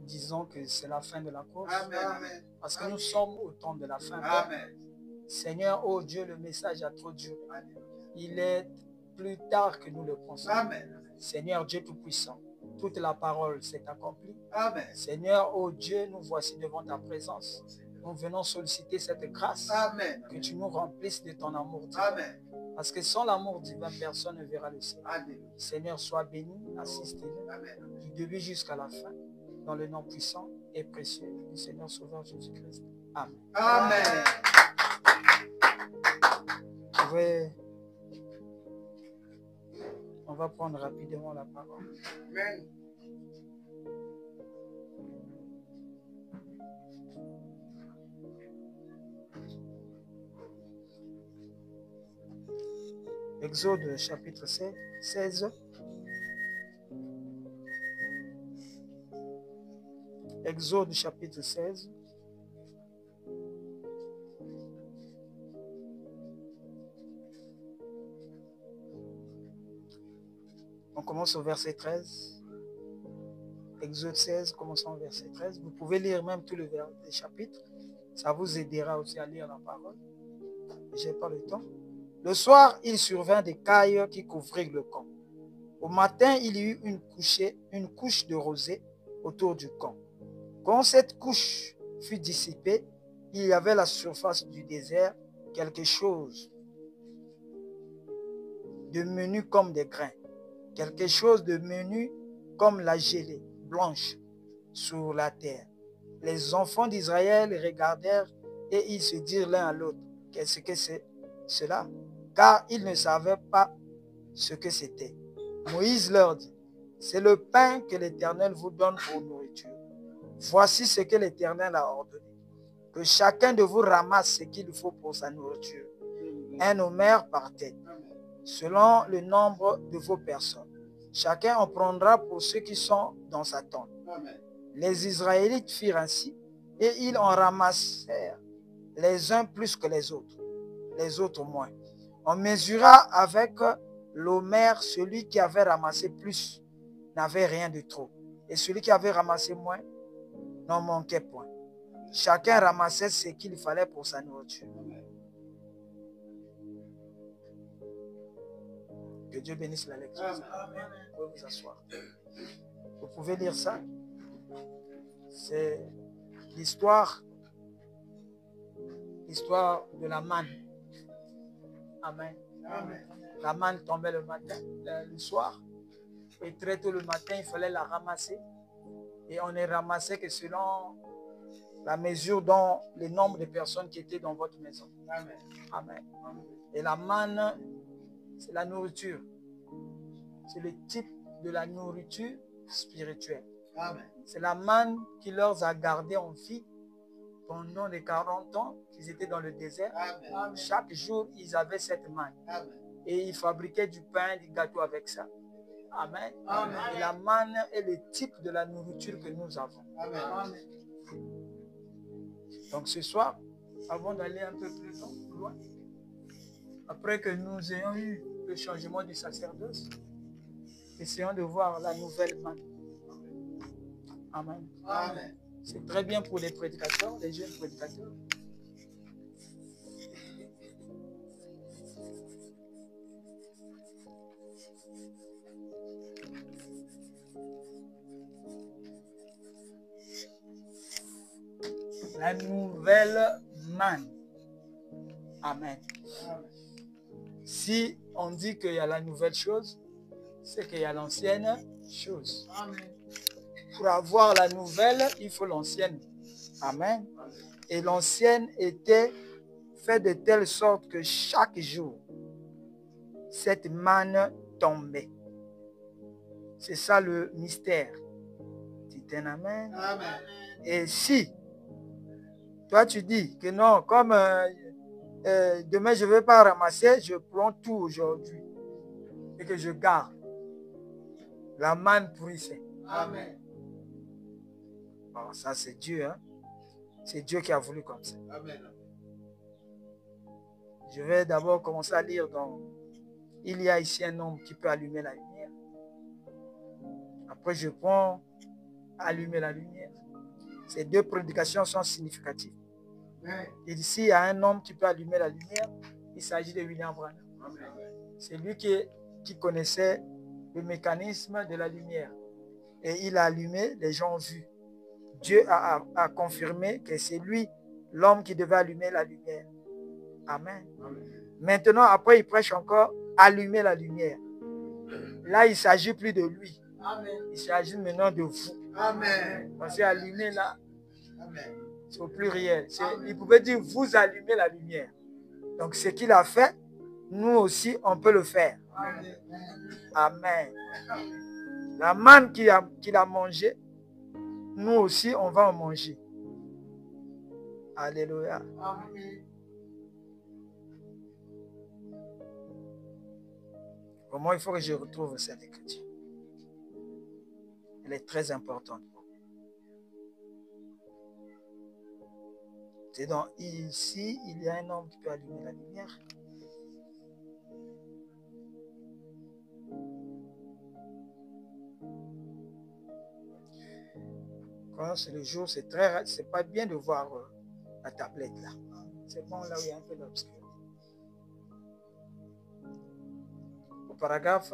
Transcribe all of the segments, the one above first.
Disons que c'est la fin de la course. Amen. Parce que nous sommes au temps de la fin. Amen. Seigneur, oh Dieu, le message a trop duré. Il est plus tard que nous le pensons. Amen. Seigneur Dieu Tout-Puissant, toute la parole s'est accomplie. Amen. Seigneur, oh Dieu, nous voici devant ta présence. Nous venons solliciter cette grâce. Amen. Que tu nous remplisses de ton amour divin. Amen. Parce que sans l'amour divin, personne ne verra le ciel. Amen. Seigneur, sois béni, assiste-nous du début jusqu'à la fin. Dans le nom puissant et précieux du Seigneur Sauveur Jésus-Christ. Amen. Amen. On va prendre rapidement la parole. Amen. Exode chapitre 16. Exode chapitre 16. On commence au verset 13. Exode 16, commençons au verset 13. Vous pouvez lire même tout le chapitre. Ça vous aidera aussi à lire la parole. Je n'ai pas le temps. Le soir, il survint des cailles qui couvrirent le camp. Au matin, il y eut une couche de rosée autour du camp. Quand cette couche fut dissipée, il y avait la surface du désert, quelque chose de menu comme des grains, quelque chose de menu comme la gelée blanche sur la terre. Les enfants d'Israël regardèrent et ils se dirent l'un à l'autre, qu'est-ce que c'est cela? Car ils ne savaient pas ce que c'était. Moïse leur dit, c'est le pain que l'Éternel vous donne pour nourriture. Voici ce que l'Éternel a ordonné, que chacun de vous ramasse ce qu'il faut pour sa nourriture, un homère par tête, selon le nombre de vos personnes. Chacun en prendra pour ceux qui sont dans sa tente. Les Israélites firent ainsi, et ils en ramassèrent les uns plus que les autres moins. On mesura avec l'homère, celui qui avait ramassé plus n'avait rien de trop, et celui qui avait ramassé moins n'en manquait point. Chacun ramassait ce qu'il fallait pour sa nourriture. Que Dieu bénisse la lecture. Vous pouvez vous asseoir. Vous pouvez lire ça. C'est l'histoire de la manne. Amen. Amen. La manne tombait le matin, le soir. Et très tôt le matin, il fallait la ramasser. Et on ne ramassait que selon la mesure dont le nombre de personnes qui étaient dans votre maison. Amen. Amen. Et la manne, c'est la nourriture. C'est le type de la nourriture spirituelle. Amen. C'est la manne qui leur a gardé en vie pendant les 40 ans qu'ils étaient dans le désert. Amen. Chaque jour, ils avaient cette manne. Amen. Et ils fabriquaient du pain, du gâteau avec ça. Amen. Amen. Et la manne est le type de la nourriture que nous avons. Amen. Donc ce soir, avant d'aller un peu plus loin, après que nous ayons eu le changement du sacerdoce, essayons de voir la nouvelle manne. Amen. Amen. C'est très bien pour les prédicateurs, les jeunes prédicateurs. La nouvelle manne. Amen. Si on dit qu'il y a la nouvelle chose, c'est qu'il y a l'ancienne chose. Amen. Pour avoir la nouvelle, il faut l'ancienne. Amen. Et l'ancienne était fait de telle sorte que chaque jour, cette manne tombait. C'est ça le mystère. Dites un amen. Amen. Et si toi tu dis que non, comme demain je ne vais pas ramasser, je prends tout aujourd'hui et que je garde la manne pourrissait. Amen. Bon, ça c'est Dieu, hein? C'est Dieu qui a voulu comme ça. Amen. Je vais d'abord commencer à lire dans... Il y a ici un homme qui peut allumer la lumière. Après, je prends allumer la lumière. Ces deux prédications sont significatives. Et ici, il y a un homme qui peut allumer la lumière. Il s'agit de William Branham. C'est lui qui connaissait le mécanisme de la lumière. Et il a allumé, les gens ont vu. Dieu a confirmé que c'est lui, l'homme qui devait allumer la lumière. Amen. Maintenant, après, il prêche encore allumer la lumière. Là, il ne s'agit plus de lui. Amen. Il s'agit maintenant de vous. Amen. Parce que allumer là, Amen. c'est au pluriel. Il pouvait dire vous allumez la lumière. Donc, ce qu'il a fait, nous aussi, on peut le faire. Amen. Amen. La manne qu'il a mangée, nous aussi, on va en manger. Alléluia. Amen. Comment il faut que je retrouve cette écriture? Elle est très importante. C'est donc ici, il y a un homme qui peut allumer la lumière. Quand c'est le jour, c'est pas bien de voir la tablette là. C'est bon là où il y a un peu d'obscur. Au paragraphe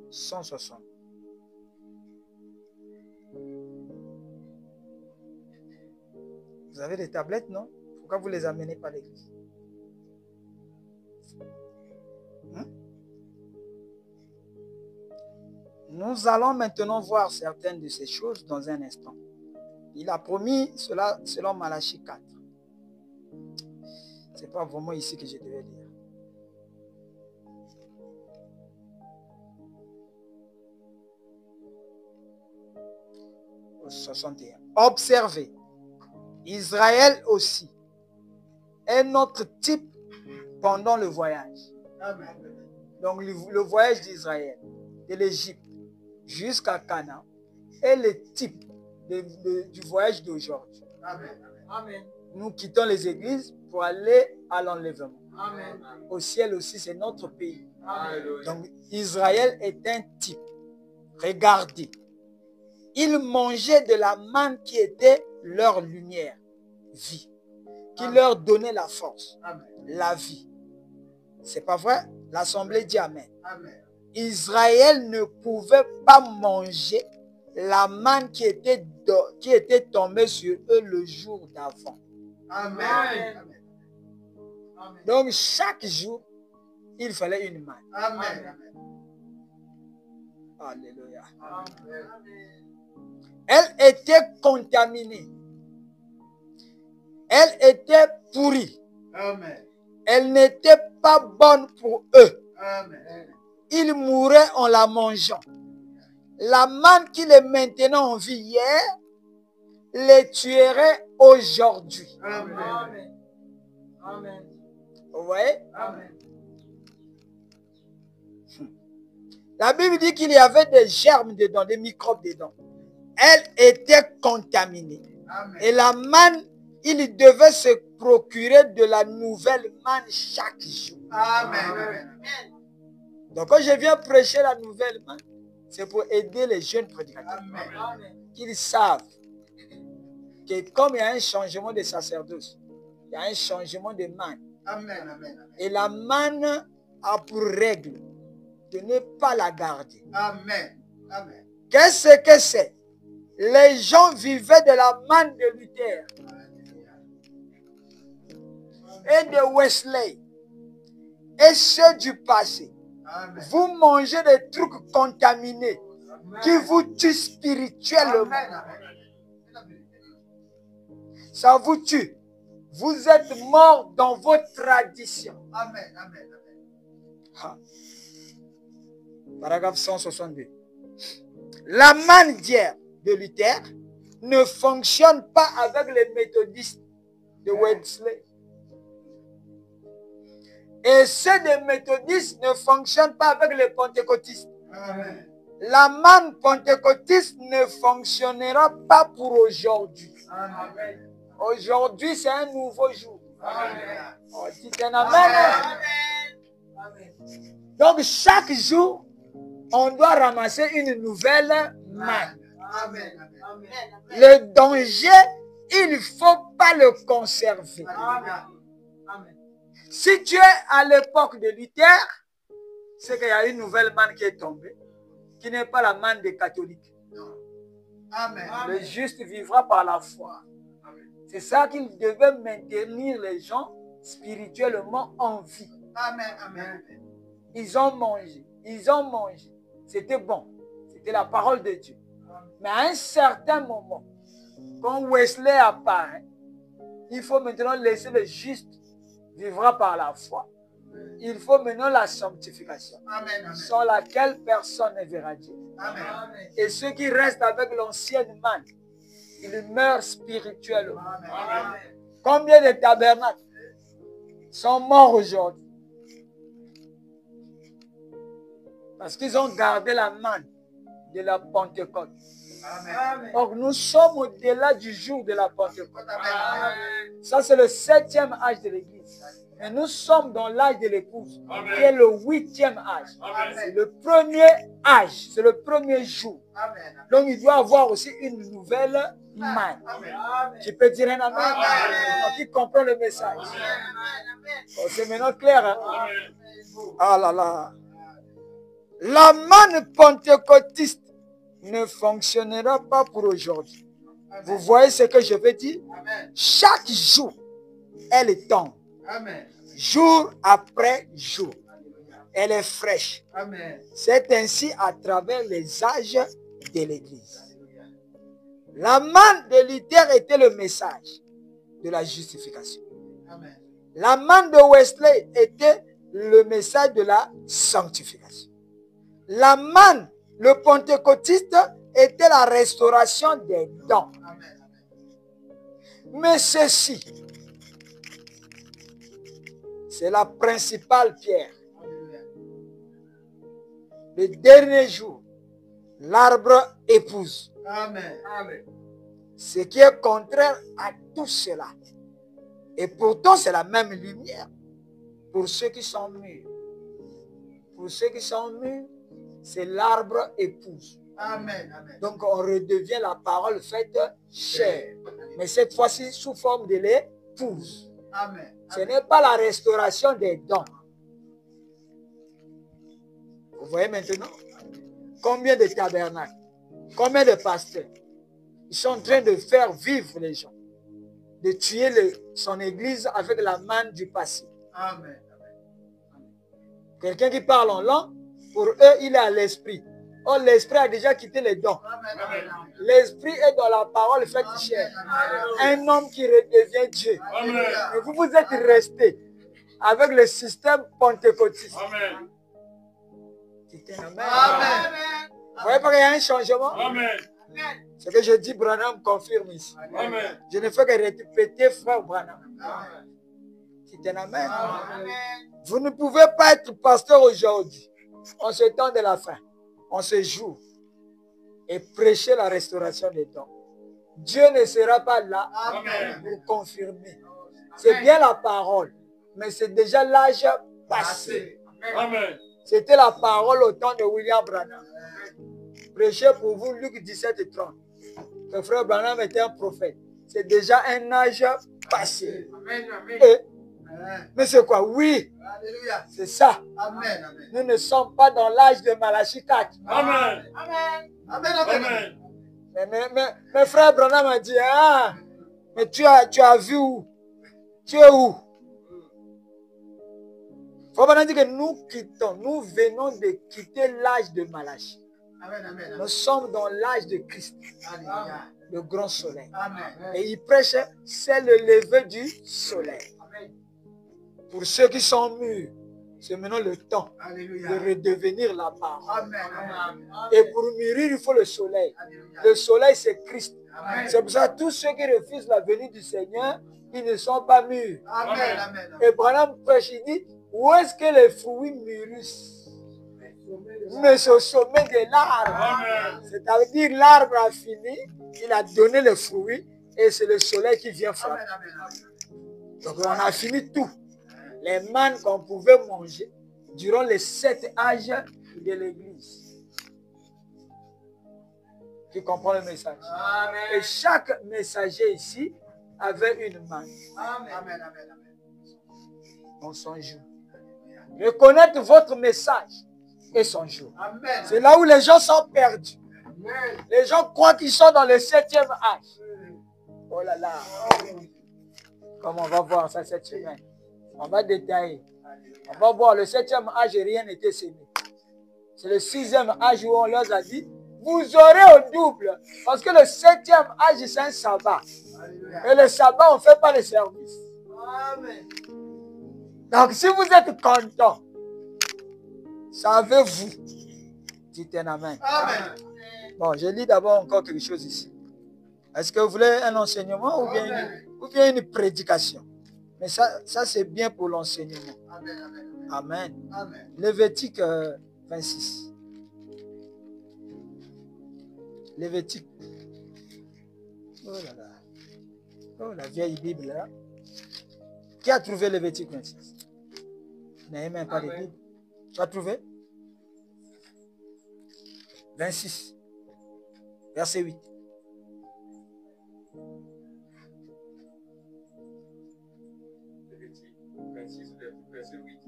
160. Vous avez des tablettes, non? Pourquoi vous ne les amenez pas à l'église? Nous allons maintenant voir certaines de ces choses dans un instant. Il a promis cela selon Malachie 4. Ce n'est pas vraiment ici que je devais lire. Au 61. Observez. Israël aussi est notre type pendant le voyage. Amen. Donc le voyage d'Israël, de l'Égypte jusqu'à Canaan, est le type du voyage d'aujourd'hui. Amen. Amen. Nous quittons les églises pour aller à l'enlèvement. Amen. Au ciel aussi, c'est notre pays. Amen. Donc Israël est un type. Regardez. Ils mangeaient de la manne qui était leur lumière, vie, qui Amen. leur donnait la force, Amen. la vie. C'est pas vrai? L'Assemblée dit Amen. Amen. Israël ne pouvait pas manger la manne qui était tombée sur eux le jour d'avant. Amen. Amen. Donc chaque jour, il fallait une manne. Amen. Alléluia. Amen. Elle était contaminée. Elle était pourrie. Amen. Elle n'était pas bonne pour eux. Amen. Ils mouraient en la mangeant. La manne qui les maintenait en vie hier les tuerait aujourd'hui. Amen. Amen. Vous voyez? Amen. La Bible dit qu'il y avait des germes dedans, des microbes dedans. Elle était contaminée. Amen. Et la manne, il devait se procurer de la nouvelle manne chaque jour. Amen. Donc quand je viens prêcher la nouvelle manne, c'est pour aider les jeunes prédicateurs. Amen. Qu'ils savent que comme il y a un changement de sacerdoce, il y a un changement de manne. Amen. Amen. Et la manne a pour règle de ne pas la garder. Amen. Amen. Qu'est-ce que c'est? Les gens vivaient de la manne de Luther et de Wesley et ceux du passé. Amen. Vous mangez des trucs contaminés qui vous tuent spirituellement. Amen. Ça vous tue. Vous êtes morts dans vos traditions. Amen. Amen. Amen. Ah. Paragraphe 162. La manne d'hier de Luther ne fonctionne pas avec les méthodistes de Wesley. Et ceux des méthodistes ne fonctionnent pas avec les pentecôtistes. Amen. La manne pentecôtiste ne fonctionnera pas pour aujourd'hui. Amen. Aujourd'hui, c'est un nouveau jour. Amen. Oh, dites un amen. Amen. Donc, chaque jour, on doit ramasser une nouvelle manne. Amen. Amen. Le danger, il ne faut pas le conserver. Amen. Si tu es à l'époque de Luther, c'est qu'il y a une nouvelle manne qui est tombée, qui n'est pas la manne des catholiques. Amen. Le juste vivra par la foi. C'est ça qu'il devait maintenir les gens spirituellement en vie. Amen. Amen. Ils ont mangé. Ils ont mangé. C'était bon. C'était la parole de Dieu. Mais à un certain moment, quand Wesley apparaît, il faut maintenant laisser le juste vivra par la foi. Il faut maintenant la sanctification, Amen. sans laquelle personne ne verra Dieu. Amen. Et ceux qui restent avec l'ancienne manne, ils meurent spirituellement. Amen. Combien de tabernacles sont morts aujourd'hui? Parce qu'ils ont gardé la manne de la Pentecôte. Amen. Or, nous sommes au-delà du jour de la Pentecôte. Amen. Ça, c'est le 7e âge de l'Église. Et nous sommes dans l'âge de l'épouse, qui est le 8e âge. C'est le premier âge, c'est le premier jour. Amen. Donc, il doit avoir aussi une nouvelle manne. Amen. Tu peux dire un amen? Amen. Qui comprend le message? Amen. Oh, c'est maintenant clair, hein? Ah là là. La manne pentecôtiste ne fonctionnera pas pour aujourd'hui. Vous voyez ce que je veux dire? Amen. Chaque jour, elle tombe. Amen. Jour après jour. Elle est fraîche. Amen. C'est ainsi à travers les âges de l'Église. La manne de Luther était le message de la justification. Amen. La manne de Wesley était le message de la sanctification. La manne, le pentecôtiste, était la restauration des dons. Amen. Mais ceci, c'est la principale pierre. Alléluia. Le dernier jour, l'arbre épouse. Amen. Amen. Ce qui est contraire à tout cela. Et pourtant, c'est la même lumière pour ceux qui sont mûrs. Pour ceux qui sont mûrs, c'est l'arbre épouse. Amen. Amen. Donc, on redevient la parole faite chair. Mais cette fois-ci, sous forme de l'épouse. Amen. Ce n'est pas la restauration des dons. Vous voyez maintenant? Combien de tabernacles? Combien de pasteurs? Ils sont en train de faire vivre les gens. De tuer son église avec la manne du passé. Amen. Quelqu'un qui parle en langue, pour eux, il est à l'esprit. Or, l'esprit a déjà quitté les dons. Amen. L'esprit est dans la parole faite chair. Un homme qui redevient Dieu. Et vous, vous êtes restés avec le système pentecôtiste. Amen. Dites amen. Amen. Vous voyez pas qu'il y a un changement? Amen. Ce que je dis, Branham confirme ici. Amen. Je ne fais que répéter, frère Branham. Amen. Dites un amen. Amen. Vous ne pouvez pas être pasteur aujourd'hui, en ce temps de la fin, en ce jour, et prêcher la restauration des dons. Dieu ne sera pas là Amen. pour confirmer. C'est bien la parole, mais c'est déjà l'âge passé. Amen. C'était la parole au temps de William Branham. Prêchez pour vous Luc 17 et 30. Le frère Branham était un prophète. C'est déjà un âge passé. Amen. Et- Amen. mais c'est quoi? Oui, Alléluia. c'est ça. Amen. Amen. Nous ne sommes pas dans l'âge de Malachie 4. Amen. Amen. Amen. Amen. Mais frère Branham a dit, ah, mais tu as vu où? Tu es où? Frère Branham dit que nous venons de quitter l'âge de Malachie. Amen. Amen. Nous sommes dans l'âge de Christ. Alléluia. le grand soleil. Amen. Et il prêche, c'est le lever du soleil. Amen. Pour ceux qui sont mûrs, c'est maintenant le temps Alléluia. de redevenir la parole. Amen. Amen. Et pour mûrir, il faut le soleil. Alléluia. Le soleil, c'est Christ. Amen. C'est pour ça que tous ceux qui refusent la venue du Seigneur, ils ne sont pas mûrs. Amen. Amen. Et Branham prêche, il dit, où est-ce que les fruits mûrissent? Mais c'est au sommet de l'arbre. C'est-à-dire l'arbre a fini, il a donné les fruits et c'est le soleil qui vient frapper. Amen. Amen. Donc on a fini tout. Les mannes qu'on pouvait manger durant les 7 âges de l'Église. Tu comprends le message? Amen. Et chaque messager ici avait une manne. Amen. Amen. Amen. On s'en joue. Reconnaître votre message et son jour. Amen. C'est là où les gens sont perdus. Amen. Les gens croient qu'ils sont dans le 7e âge. Oh là là. Comme on va voir ça cette semaine. On va détailler. On va voir le 7e âge et rien n'était semé. C'est le 6e âge où on leur a dit, vous aurez au double. Parce que le 7e âge, c'est un sabbat. Alléluia. Et le sabbat, on ne fait pas le service. Amen. Donc si vous êtes content, savez-vous. Dites un amen. Amen. Bon, je lis d'abord encore quelque chose ici. Est-ce que vous voulez un enseignement ou bien une prédication? Mais ça c'est bien pour l'enseignement. Amen. Amen. Amen. Amen. Lévitique 26. Lévitique. Oh là là. Oh, la vieille Bible là. Qui a trouvé Lévitique 26? Vous n'avez même pas de Bible. Tu as trouvé? 26. Verset 8. Lévitique 26, verset 8.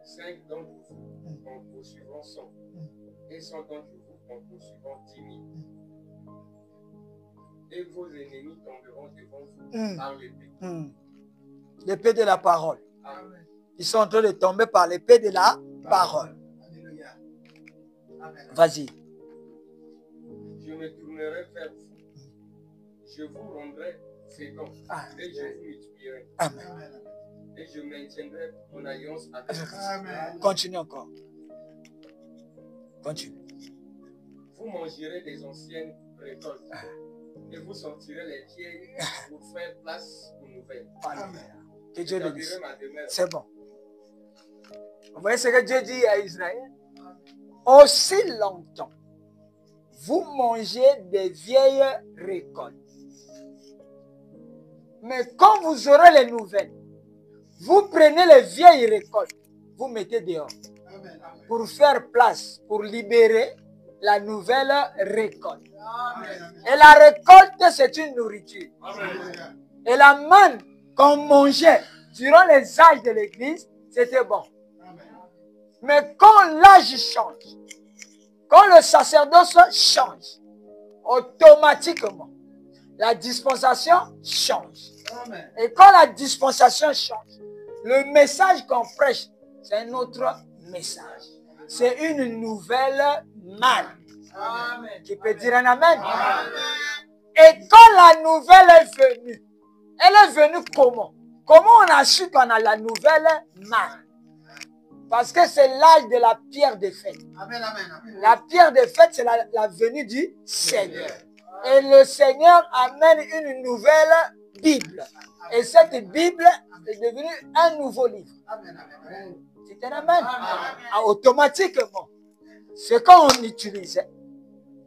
5 d'entre vous en poursuivront 100, et 100 d'entre vous en poursuivront 10 000. Et vos ennemis tomberont devant vous par l'épée. L'épée de la parole. Amen. Ils sont en train de tomber par l'épée de la parole. Alléluia. Amen. Vas-y. Je me tournerai vers vous. Je vous rendrai fécond. Et je vous multiplierai. Amen. Amen. Et je maintiendrai mon alliance avec vous. Amen. Continue encore. Continue. Vous mangerez des anciennes récoltes. Et vous sortirez les vieilles pour faire place aux nouvelles. Amen. Que Dieu le dise. J'établirai ma demeure. C'est bon. Vous voyez ce que Dieu dit à Israël? Aussi longtemps, vous mangez des vieilles récoltes. Mais quand vous aurez les nouvelles, vous prenez les vieilles récoltes, vous mettez dehors Amen. Amen. pour faire place, pour libérer la nouvelle récolte. Amen. Et la récolte, c'est une nourriture. Amen. Et la manne qu'on mangeait durant les âges de l'Église, c'était bon. Amen. Mais quand l'âge change, quand le sacerdoce change, automatiquement, la dispensation change. Amen. Et quand la dispensation change, le message qu'on prêche, c'est un autre message. C'est une nouvelle manne. Amen. Qui peut dire un amen? Amen. Et quand la nouvelle est venue, elle est venue comment? Comment on a su qu'on a la nouvelle manne? Parce que c'est l'âge de la pierre de fête. Amen. Amen. La pierre de fête, c'est la venue du Seigneur. Et le Seigneur amène une nouvelle Bible. Et cette Bible est devenue un nouveau livre. Amen. Amen. C'est un amen. Ah, automatiquement, ce qu'on utilisait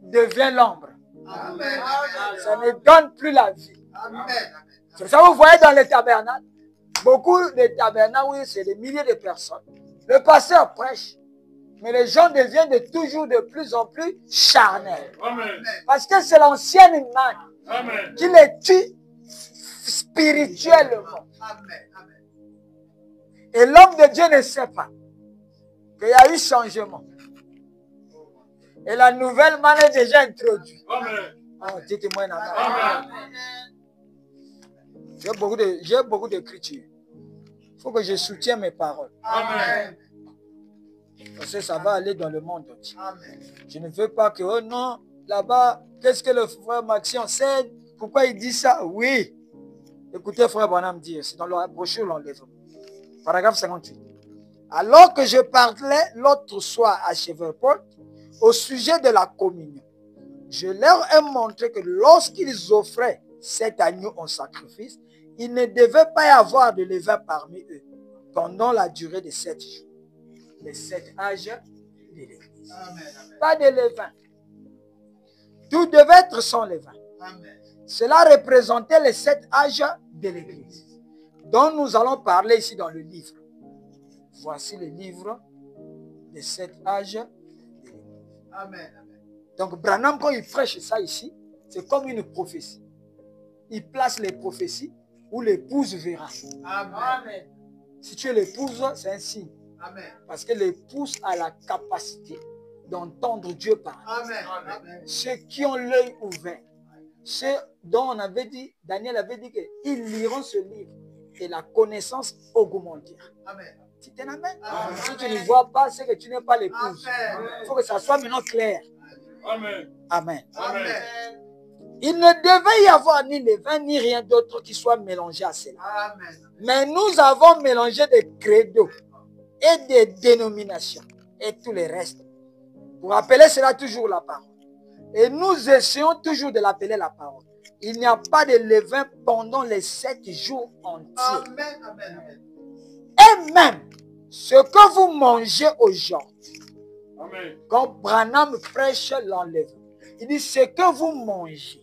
devient l'ombre. Amen. Ça ne donne plus la vie. Amen. C'est ça que vous voyez dans les tabernacles. Beaucoup de tabernacles, oui, c'est des milliers de personnes. Le pasteur prêche, mais les gens deviennent toujours de plus en plus charnels. Amen. Parce que c'est l'ancienne manne Amen. qui les tue spirituellement. Amen. Amen. Et l'homme de Dieu ne sait pas qu'il y a eu changement. Et la nouvelle manne est déjà introduite. Amen. Oh, dites-moi un amen. Amen. J'ai beaucoup d'écritures. Il faut que je soutienne mes paroles. Amen. Parce que ça va aller dans le monde entier. Amen. Je ne veux pas que, oh non, Là-bas, qu'est-ce que le frère Maxime enseigne? Pourquoi il dit ça? Oui. Écoutez, frère Branham dire, c'est dans la brochure l'enlèvement. Paragraphe 58. Alors que je parlais l'autre soir à Cheverport au sujet de la communion, je leur ai montré que lorsqu'ils offraient cet agneau en sacrifice, il ne devait pas y avoir de levain parmi eux pendant la durée de 7 jours. Les 7 âges de l'Église. Pas de levain. Tout devait être sans levain. Amen. Cela représentait les 7 âges de l'Église, dont nous allons parler ici dans le livre. Voici le livre des 7 âges de l'Église. Amen. Donc, Branham, quand il prêche ça ici, c'est comme une prophétie. Il place les prophéties où l'épouse verra. Amen. Si tu es l'épouse, c'est un signe. Amen. Parce que l'épouse a la capacité d'entendre Dieu parler. Amen. Amen. Ceux qui ont l'œil ouvert, ceux dont on avait dit, Daniel avait dit qu'ils liront ce livre et la connaissance augmentera. Amen. Si tu n'amènes, Amen. si tu ne vois pas, c'est que tu n'es pas l'épouse. Amen. Il faut que ça soit maintenant clair. Amen. Amen. Amen. Il ne devait y avoir ni levain ni rien d'autre qui soit mélangé à cela. Amen. Mais nous avons mélangé des credos et des dénominations et tout le reste pour appeler cela toujours la parole. Et nous essayons toujours de l'appeler la parole. Il n'y a pas de levain pendant les 7 jours entiers. Amen. Amen. Et même ce que vous mangez aujourd'hui, Amen. quand Branham prêche l'enlèvement, il dit ce que vous mangez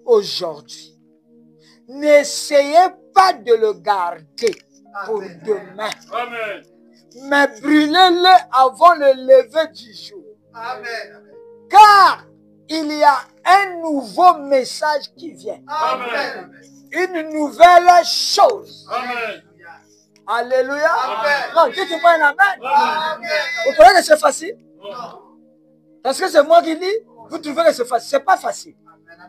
aujourd'hui, n'essayez pas de le garder pour Amen. demain, Amen. mais brûlez-le avant le lever du jour. Amen. Car il y a un nouveau message qui vient, Amen. une nouvelle chose. Amen. Alléluia. Amen. Non, Dieu te voit un amen. Amen. Vous trouvez que c'est facile? Non. Parce que c'est moi qui dis, vous trouvez que c'est facile. Ce n'est pas facile.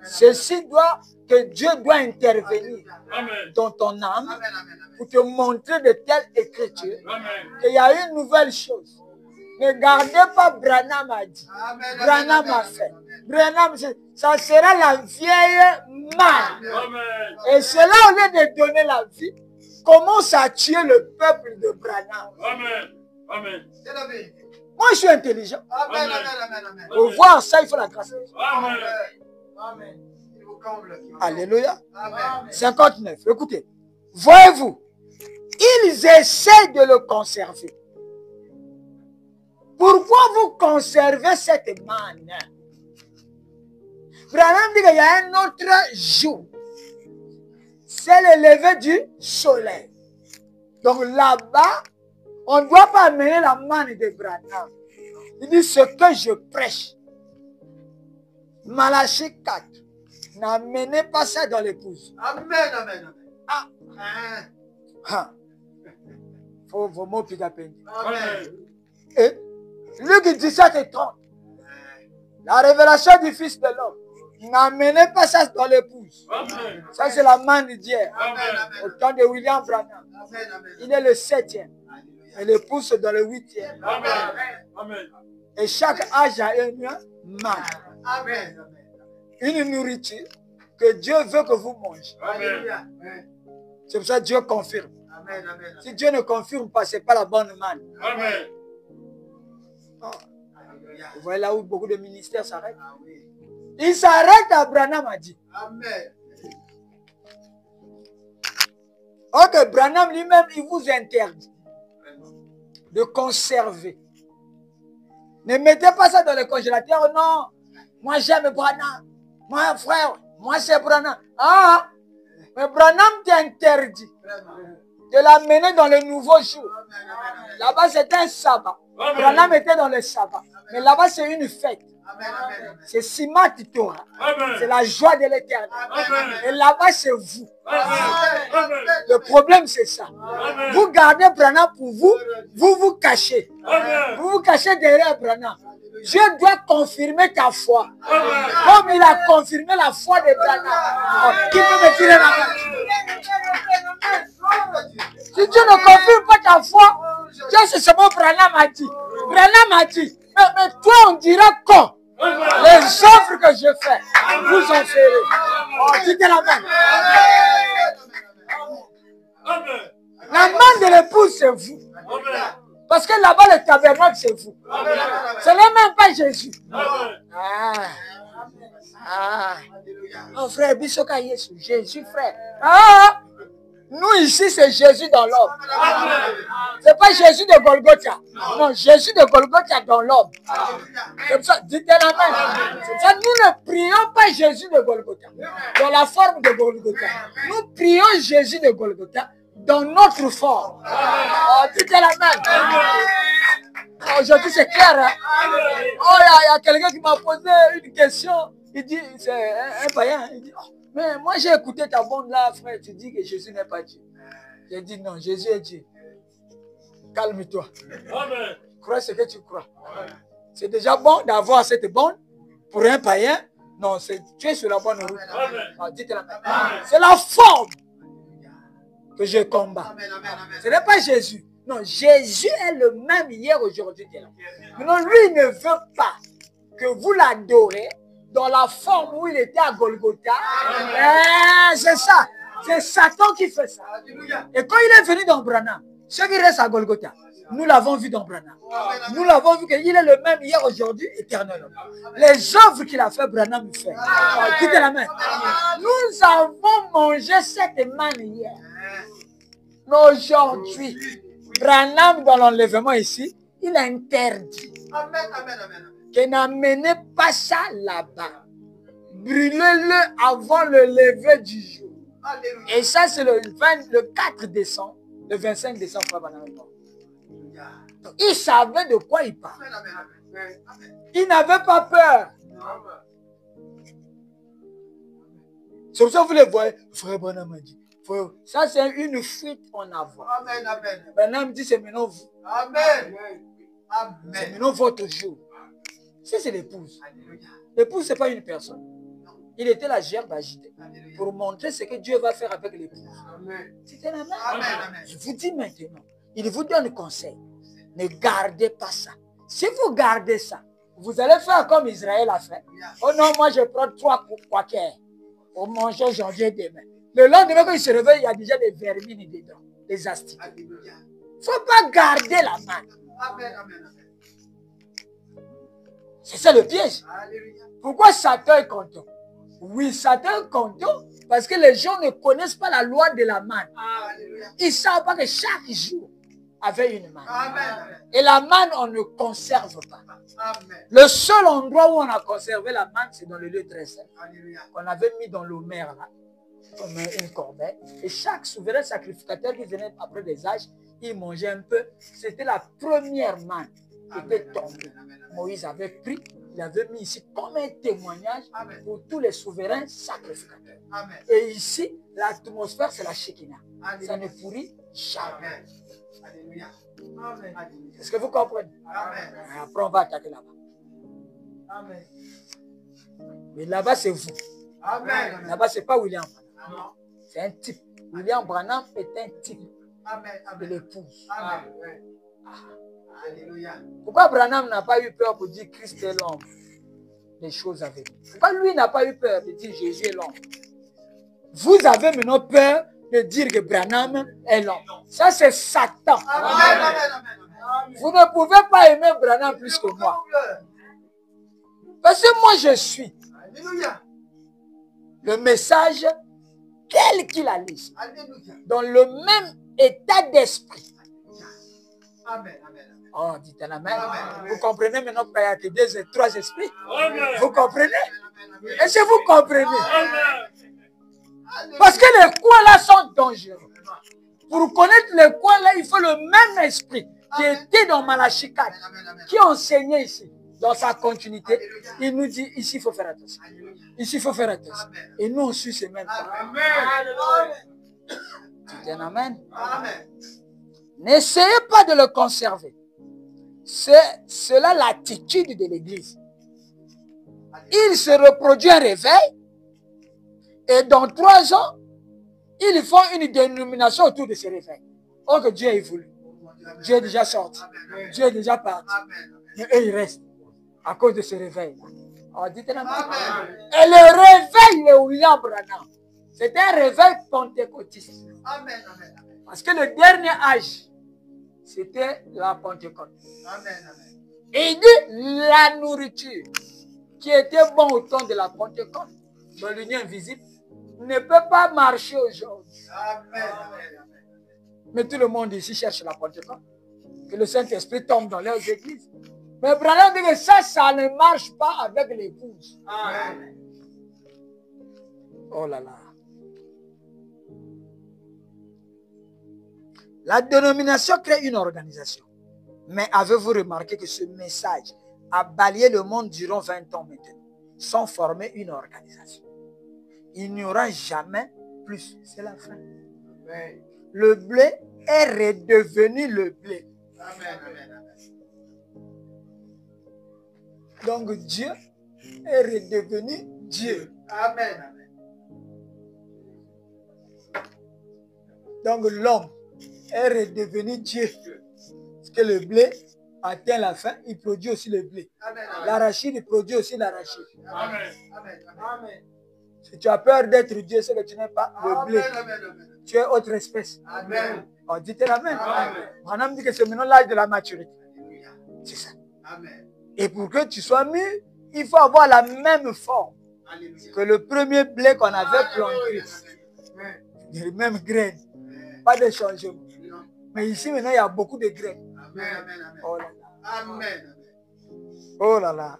Ceci doit, que Dieu doit intervenir Amen. dans ton âme Amen. Amen. pour te montrer de telles écritures Amen. qu'il y a une nouvelle chose. Ne gardez pas Branham a dit. Amen. Branham a fait. Branham, ça sera la vieille manne. Amen. Et cela, au lieu de donner la vie, commence à tuer le peuple de Branham. Amen. Amen. C'est la vérité. Moi, je suis intelligent. Amen. Amen. Amen. Amen. Pour voir ça, il faut la grâce de Dieu. Amen. Amen. Il vous comble. Alléluia. Amen. 59. Écoutez. Voyez-vous, ils essaient de le conserver. Pourquoi vous conservez cette manne? Branham dit qu'il y a un autre jour. C'est le lever du soleil. Donc là-bas, on ne doit pas amener la manne de Branham. Il dit ce que je prêche. Malachie 4. N'amenez pas ça dans l'épouse. Amen. Amen. Ah. Amen. Ah. Faut vos mots plus à peine. Amen. Et Luc 17 et 30. La révélation du Fils de l'homme. N'amenez pas ça dans l'épouse. Amen. Ça, c'est la manne d'hier. Amen. Au temps de William Branham. Amen. Amen. Il est le 7e. Et l'épouse c'est dans le 8e. Amen. Amen. Et chaque âge a une manne. Amen. Une nourriture que Dieu veut que vous mangez. Alléluia. C'est pour ça que Dieu confirme. Amen. Amen. Si Dieu ne confirme pas, ce n'est pas la bonne manne. Amen. Oh, Alléluia. vous voyez là où beaucoup de ministères s'arrêtent. Ah oui. Il s'arrête à Branham a dit. Amen. Ok, Branham lui-même, il vous interdit de conserver. Ne mettez pas ça dans le congélateur, non. Moi, j'aime Branham. Moi, frère, moi, c'est Branham. Ah, mais Branham t'interdit Vraiment. de l'amener dans le nouveau jour. Amen. Amen. Là-bas, c'est un sabbat. Amen. Branham était dans le sabbat. Mais là-bas, c'est une fête. Amen. Amen. C'est Simat Torah. Amen. C'est la joie de l'éternel. Amen. Et là-bas, c'est vous. Amen. Amen. Le problème, c'est ça. Amen. Vous gardez Branham pour vous, vous vous cachez. Amen. Vous vous cachez derrière Branham. Dieu doit confirmer ta foi. Amen. Comme il a confirmé la foi de Branham. Oh, qui peut me tirer la main? Si Dieu ne confirme pas ta foi, Dieu, c'est ce mot Branham a dit. Branham a dit. Mais toi, on dira quand? Les œuvres que je fais, vous en ferez. Oh, dites la main. La main de l'épouse, c'est vous. Parce que là-bas, le tabernacle, c'est vous. Ce n'est même pas Jésus. Oh, frère, Bissoka Yesu, Jésus, frère. Nous ici, c'est Jésus dans l'homme. C'est pas Jésus de Golgotha. Non, Jésus de Golgotha dans l'homme. Comme ça, dites la main. Comme ça, nous ne prions pas Jésus de Golgotha dans la forme de Golgotha. Nous prions Jésus de Golgotha dans notre forme. Oh, dites la main. Aujourd'hui, c'est clair. Hein? Oh, il y a quelqu'un qui m'a posé une question. Il dit, c'est un païen. Il dit, oh, mais moi, j'ai écouté ta bande là, frère. Tu dis que Jésus n'est pas Dieu. J'ai dit, non, Jésus est Dieu. Calme-toi. Crois ce que tu crois. C'est déjà bon d'avoir cette bande pour un païen. Non, tu es sur la bonne route. Ah, dites-la. C'est la forme que je combats. Ce n'est pas Jésus. Non, Jésus est le même hier, aujourd'hui. Maintenant, lui, il ne veut pas que vous l'adorez dans la forme où il était à Golgotha. C'est ça. C'est Satan qui fait ça. Et quand il est venu dans Branham, ceux qui restent à Golgotha, nous l'avons vu dans Branham. Nous l'avons vu qu'il est le même hier, aujourd'hui, éternellement. Les œuvres qu'il a fait, Branham fait. Quittez la main. Nous avons mangé cette manne hier. Mais aujourd'hui, Branham, dans l'enlèvement ici, il a interdit que n'amenez pas ça là-bas. Brûlez-le avant le lever du jour. Et ça, c'est le 4 décembre, le 25 décembre. Il savait de quoi il parle. Il n'avait pas peur. C'est pour ça que vous le voyez. Frère Branham a dit. Ça, c'est une fuite en avant. Branham dit, c'est maintenant vous. C'est maintenant votre jour. Ça, c'est l'épouse. L'épouse, ce n'est pas une personne. Il était la gerbe agitée pour montrer ce que Dieu va faire avec l'épouse. C'était la même. Je vous dis maintenant, il vous donne conseil. Ne gardez pas ça. Si vous gardez ça, vous allez faire comme Israël a fait. Oh non, moi je prends 3 quakers pour manger aujourd'hui et demain. Le lendemain, quand il se réveille, il y a déjà des vermines dedans, des astiques. Il ne faut pas garder la main. C'est ça le piège. Pourquoi Satan est content? Oui, Satan est content parce que les gens ne connaissent pas la loi de la manne. Ils ne savent pas que chaque jour avait une manne. Et la manne, on ne conserve pas. Le seul endroit où on a conservé la manne, c'est dans le lieu très saint. On avait mis dans l'homère là, comme une corbeille. Et chaque souverain sacrificateur qui venait après des âges, il mangeait un peu. C'était la première manne qui était tombée. Moïse avait pris, il avait mis ici comme un témoignage pour tous les souverains sacrificateurs. Et ici, l'atmosphère, c'est la Shekinah. Ça ne pourrit jamais. Est-ce que vous comprenez? Après, on va attaquer là-bas. Mais là-bas, c'est vous. Là-bas, ce n'est pas William Branham. C'est un type. William Branham est un type de l'épouse. Pourquoi Branham n'a pas eu peur pour dire Christ est l'homme des choses à venir? Pourquoi lui n'a pas eu peur de dire Jésus est l'homme? Vous avez maintenant peur de dire que Branham est l'homme. Ça, c'est Satan. Vous ne pouvez pas aimer Branham plus que moi. Parce que moi, je suis le message tel qu'il a laissé. Dans le même état d'esprit. Oh, dites la main. Vous comprenez maintenant qu'il y a que 2 et 3 esprits? Vous comprenez? Est-ce que vous comprenez? Parce que les coins là sont dangereux. Pour connaître les coins là, il faut le même esprit qui était dans Malachie 4, qui enseignait ici, dans sa continuité. Il nous dit, ici il faut faire attention. Ici il faut faire attention. Et nous on suit ces mêmes pas. Dites un amen. N'essayez pas de le conserver. C'est cela l'attitude de l'Église. Il se reproduit un réveil et dans 3 ans, ils font une dénomination autour de ce réveil. Oh que Dieu ait voulu. Dieu est déjà sorti. Dieu est déjà parti. Mais eux, ils restent à cause de ce réveil. Oh, dites-le moi. Amen. Et le réveil de William Branham, c'est un réveil pentecôtiste. Amen. Amen. Parce que le dernier âge, c'était la Pentecôte. Amen. Amen. Et il dit la nourriture qui était bon au temps de la Pentecôte, dans l'union invisible, ne peut pas marcher aujourd'hui. Amen. Amen. Mais tout le monde ici cherche la Pentecôte. Que le Saint-Esprit tombe dans leurs églises. Mais Branham dit que ça ne marche pas avec l'épouse. Amen. Oh là là. La dénomination crée une organisation. Mais avez-vous remarqué que ce message a balayé le monde durant 20 ans maintenant, sans former une organisation? Il n'y aura jamais plus. C'est la fin. Amen. Le blé est redevenu le blé. Amen. Amen. Donc Dieu est redevenu Dieu. Amen. Amen. Donc l'homme est redevenu Dieu. Parce que le blé atteint la fin, il produit aussi le blé. Amen. L'arachide, il produit aussi l'arachide. Amen. Amen. Amen. Si tu as peur d'être Dieu, c'est que tu n'es pas le blé. Amen. Tu es autre espèce. Amen. Oh, dites Amen. Amen. Madame dit que c'est maintenant l'âge de la maturité. Alléluia. C'est ça. Amen. Et pour que tu sois mûr, il faut avoir la même forme Alléluia. que le premier blé qu'on avait planté. Amen. Les mêmes graines. Pas de changement. Mais ici, maintenant, il y a beaucoup de graines. Amen. Amen. Oh là là. Amen. Oh là là.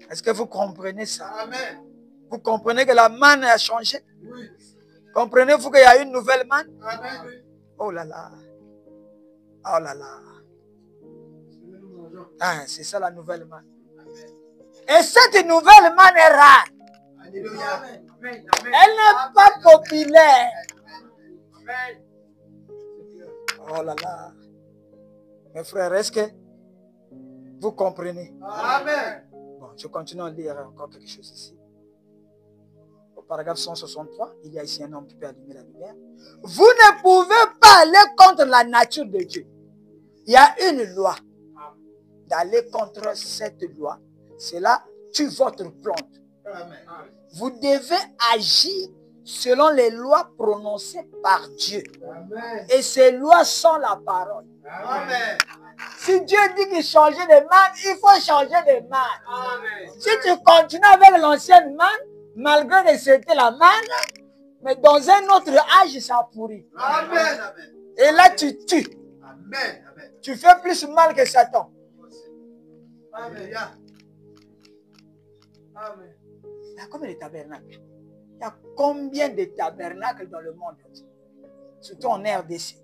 Est-ce que vous comprenez ça? Amen. Vous comprenez que la manne a changé? Oui. Comprenez-vous qu'il y a une nouvelle manne? Amen. Oh là là. Oh là là. Ah, c'est ça la nouvelle manne. Et cette nouvelle manne est rare. Alléluia. Amen. Elle n'est pas populaire. Amen. Oh là là. Mes frères, est-ce que vous comprenez? Amen. Bon, je continue à lire encore quelque chose ici. Au paragraphe 163, il y a ici un homme qui peut allumer la lumière. Vous ne pouvez pas aller contre la nature de Dieu. Il y a une loi. D'aller contre cette loi, cela tue votre plante. Amen. Vous devez agir selon les lois prononcées par Dieu. Amen. Et ces lois sont la parole. Amen. Si Dieu dit qu'il changeait de manne, il faut changer de manne. Amen. Si tu continues avec l'ancienne manne, malgré que c'était la manne, mais dans un autre âge, ça pourrit. Amen. Amen. Et là, tu tues. Amen. Amen. Tu fais plus mal que Satan. Alléluia. Amen. Il y a combien de tabernacles? Il y a combien de tabernacles dans le monde? Surtout en RDC.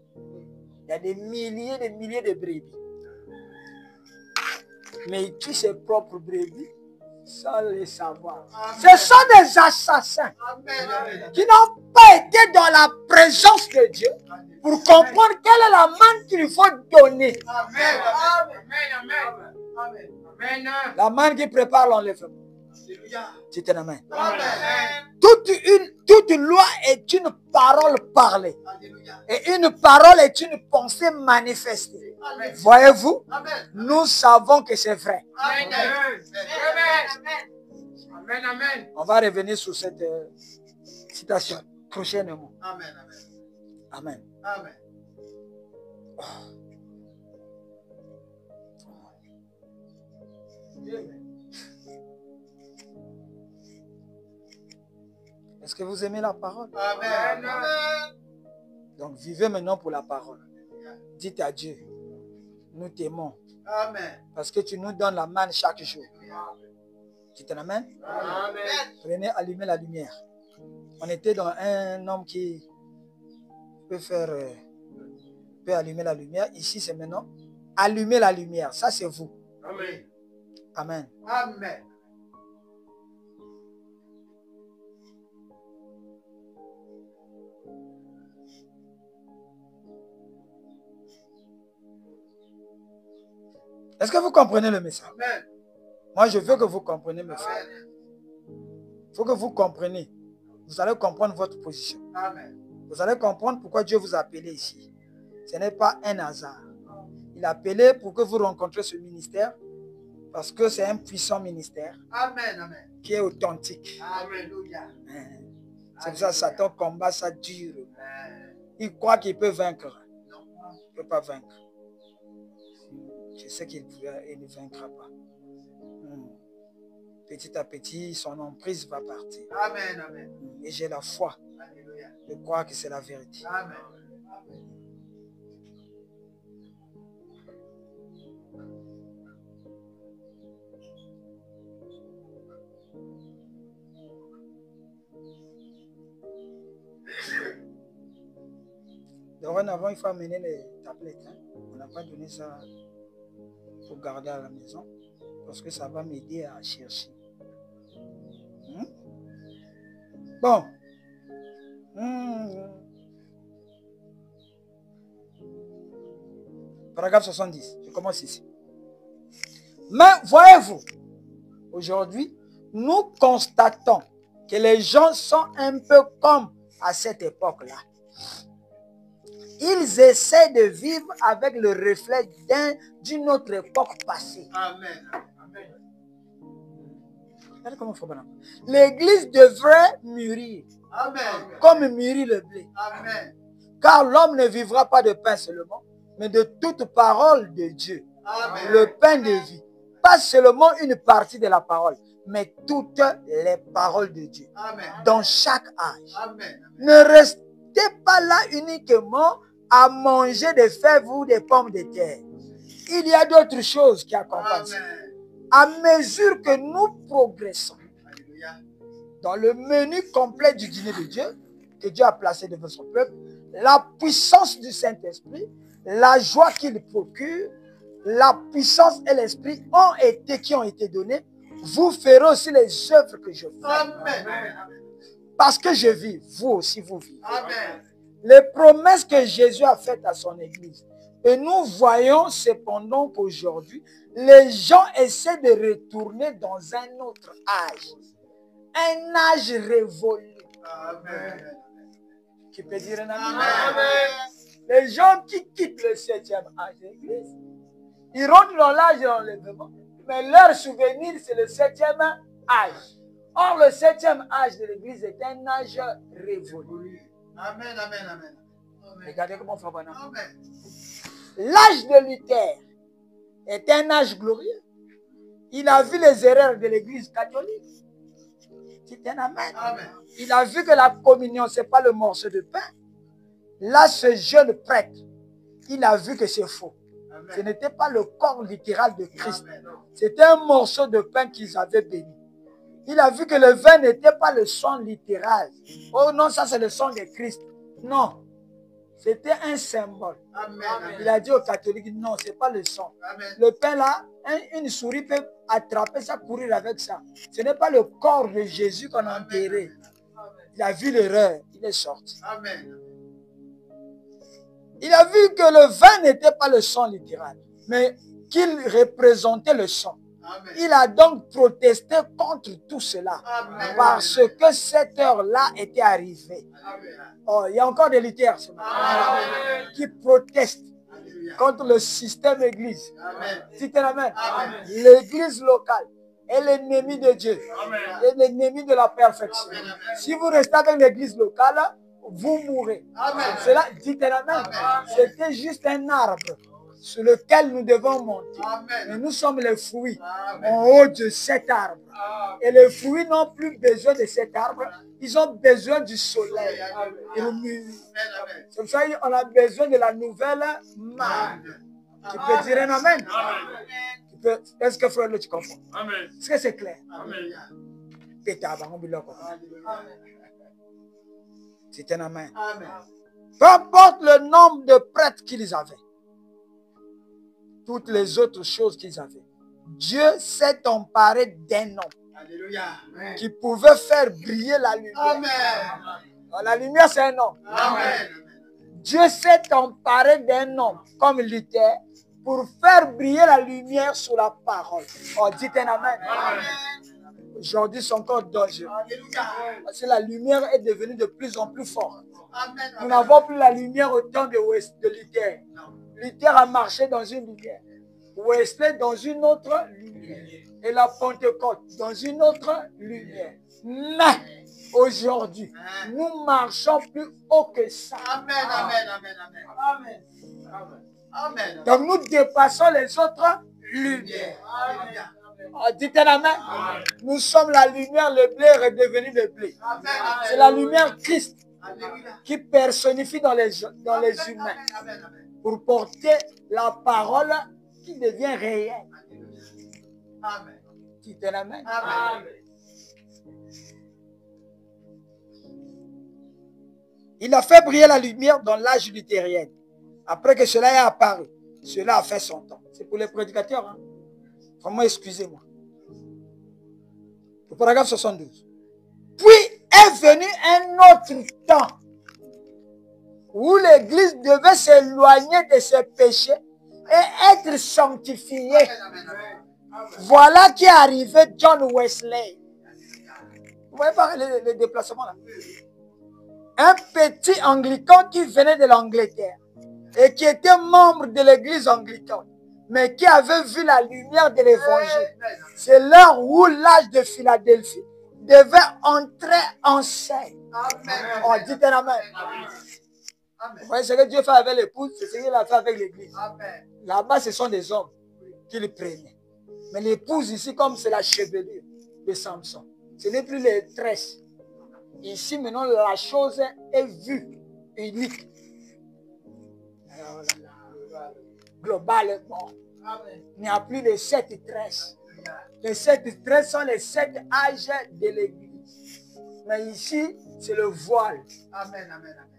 Il y a des milliers de brebis. Mais il tue ses propres brebis sans le savoir. Ce sont des assassins Amen. qui n'ont pas été dans la présence de Dieu pour comprendre quelle est la manne qu'il faut donner. Amen. Amen. Amen. Amen. La manne qui prépare l'enlèvement. Alléluia. C'est un amen. Amen. Toute loi est une parole parlée. Alléluia. Et une parole est une pensée manifestée. Amen. Voyez-vous, Amen. nous savons que c'est vrai. Amen. Amen. Amen. On va revenir sur cette citation prochainement. Amen. Amen. Amen. Est-ce que vous aimez la parole? Amen. Donc vivez maintenant pour la parole. Dites à Dieu, nous t'aimons Amen. parce que tu nous donnes la manne chaque jour. Dites un amen. Amen. Prenez, allumez la lumière. On était dans un homme qui peut allumer la lumière. Ici, c'est maintenant. Allumez la lumière. Ça, c'est vous. Amen. Amen. Amen. Est-ce que vous comprenez le message? Amen. Moi, je veux que vous compreniez, mes frères. Amen. Il faut que vous compreniez. Vous allez comprendre votre position. Amen. Vous allez comprendre pourquoi Dieu vous a appelé ici. Ce n'est pas un hasard. Il a appelé pour que vous rencontriez ce ministère Parce que c'est un puissant ministère Amen. Amen. qui est authentique. Alléluia. C'est pour ça que Satan combat ça dur. Amen. Il croit qu'il peut vaincre. Non. Il ne peut pas vaincre. Je sais qu'il ne vaincra pas. Petit à petit, son emprise va partir. Amen. Amen. Et j'ai la foi Alléluia. de croire que c'est la vérité. Amen. Dorénavant, il faut amener les tablettes. Hein. On n'a pas donné ça pour garder à la maison parce que ça va m'aider à chercher. Bon. Paragraphe 70. Je commence ici. Mais voyez-vous, aujourd'hui, nous constatons que les gens sont un peu comme à cette époque-là. Ils essaient de vivre avec le reflet d'une autre époque passée. Amen. Amen. Regardez comment il faut bien. L'église devrait mûrir, Amen. comme mûrit le blé. Amen. Car l'homme ne vivra pas de pain seulement, mais de toute parole de Dieu. Amen. Le pain de vie. Pas seulement une partie de la parole, mais toutes les paroles de Dieu. Amen. Dans chaque âge. Amen. Ne restez pas là uniquement à manger des fèves ou des pommes de terre. Il y a d'autres choses qui accompagnent ça. Amen. À mesure que nous progressons Alléluia. dans le menu complet du dîner de Dieu, que Dieu a placé devant son peuple, la puissance du Saint-Esprit, la joie qu'il procure, la puissance et l'esprit qui ont été donnés, vous ferez aussi les œuvres que je fais. Amen. Parce que je vis, vous aussi vous vivez. Amen. Les promesses que Jésus a faites à son Église. Et nous voyons cependant qu'aujourd'hui, les gens essaient de retourner dans un autre âge. Un âge révolu. Amen. Qui peut dire un amen? Amen. Les gens qui quittent le 7e âge de l'Église, ils rentrent dans l'âge de l'enlèvement, mais leur souvenir, c'est le 7e âge. Or, le 7e âge de l'Église est un âge révolu. Amen. Amen. Amen. Regardez comment ça va. Amen. L'âge de Luther est un âge glorieux. Il a vu les erreurs de l'Église catholique. C'est un amen. Amen. Il a vu que la communion, ce n'est pas le morceau de pain. Là, ce jeune prêtre, il a vu que c'est faux. Ce Amen. n'était pas le corps littéral de Christ. Amen. C'était un morceau de pain qu'ils avaient béni. Il a vu que le vin n'était pas le sang littéral. Oh non, ça c'est le sang de Christ. Non. C'était un symbole. Amen. Il a dit aux catholiques, non, ce n'est pas le sang. Amen. Le pain là, une souris peut attraper ça, courir avec ça. Ce n'est pas le corps de Jésus qu'on a enterré. Il a vu l'erreur, il est sorti. Amen. Il a vu que le vin n'était pas le sang littéral, mais qu'il représentait le sang. Amen. Il a donc protesté contre tout cela. Amen. Parce que cette heure-là était arrivée. Amen. Oh, il y a encore des lutteurs ce matin Amen. qui protestent Alléluia. contre le système église. Amen. Dites amen. Amen. L'église locale est l'ennemi de Dieu. Amen. Et l'ennemi de la perfection. Amen. Si vous restez avec l'église locale, vous mourrez. Amen. Cela, dites amen. Amen. C'était juste un arbre sur lequel nous devons monter. Mais Amen. nous sommes les fruits Amen. en haut de cet arbre. Et les fruits n'ont plus besoin de cet arbre. Ils ont besoin du soleil. Amen. C'est pour ça qu'on a besoin de la nouvelle manne. Tu peux dire un amen? Tu peux. Est-ce que frère, tu comprends? Amen. Est-ce que c'est clair? Amen. C'est un amen. Amen. Peu importe le nombre de prêtres qu'ils avaient, toutes les autres choses qu'ils avaient, Dieu s'est emparé d'un homme Alléluia. qui pouvait faire briller la lumière. Amen. La lumière, c'est un homme. Amen. Dieu s'est emparé d'un homme comme Luther pour faire briller la lumière sur la parole. Oh, dites un amen. Aujourd'hui, c'est encore dangereux. Alléluia. Parce que la lumière est devenue de plus en plus forte. Amen. Nous n'avons plus la lumière au temps de Luther. Luther a marché dans une lumière. Wesley dans une autre lumière. Et la Pentecôte dans une autre lumière. Mais aujourd'hui, nous marchons plus haut que ça. Amen, amen, amen, amen. Amen. Amen. Donc nous dépassons les autres lumières. Alléluia. Oh, dites amen. Nous sommes la lumière, le blé est redevenu le blé. Amen. C'est la lumière Christ Alléluia. qui personnifie dans les humains Amen, amen. pour porter la parole qui devient réelle. Alléluia. Amen. Dites amen. Amen. Il a fait briller la lumière dans l'âge luthérien. Après que cela ait apparu, cela a fait son temps. C'est pour les prédicateurs. Hein? Vraiment, excusez-moi. Le paragraphe 72. Puis est venu un autre temps où l'Église devait s'éloigner de ses péchés et être sanctifiée. Amen, amen. Voilà qui est arrivé John Wesley. Vous voyez pas le déplacement là? Un petit anglican qui venait de l'Angleterre et qui était membre de l'église anglicane, mais qui avait vu la lumière de l'évangile. C'est l'heure où l'âge de Philadelphie devait entrer en scène. Amen. Oh, dites un amen. Vous voyez ce que Dieu fait avec l'épouse, c'est ce qu'il a fait avec l'église. Amen. Là-bas, ce sont des hommes qui le prenaient. Mais l'épouse ici, comme c'est la chevelure de Samson, ce n'est plus les tresses. Ici, maintenant, la chose est vue, unique. Alors, globalement, il n'y a plus les 7 tresses. Les 7 tresses sont les 7 âges de l'église. Mais ici, c'est le voile. Amen, amen, amen.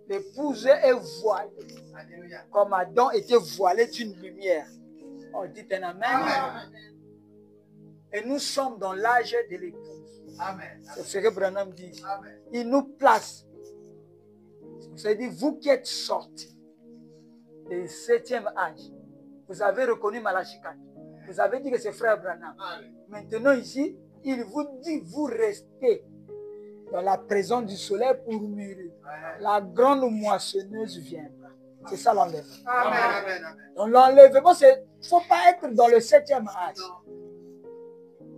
L'épouse est voilée. Alléluia. Comme Adam était voilé d'une lumière. On dit un amen. Amen. Et nous sommes dans l'âge de l'épouse. Amen. C'est ce que Branham dit. Amen. Il nous place. C'est-à-dire, vous qui êtes sortis du 7e âge, vous avez reconnu Malachi 4. Vous avez dit que c'est frère Branham. Maintenant ici, il vous dit, vous restez dans la présence du soleil pour mûrir. La grande moissonneuse viendra. C'est ça l'enlèvement. Amen, amen, amen. Donc l'enlèvement, il ne faut pas être dans le 7e âge.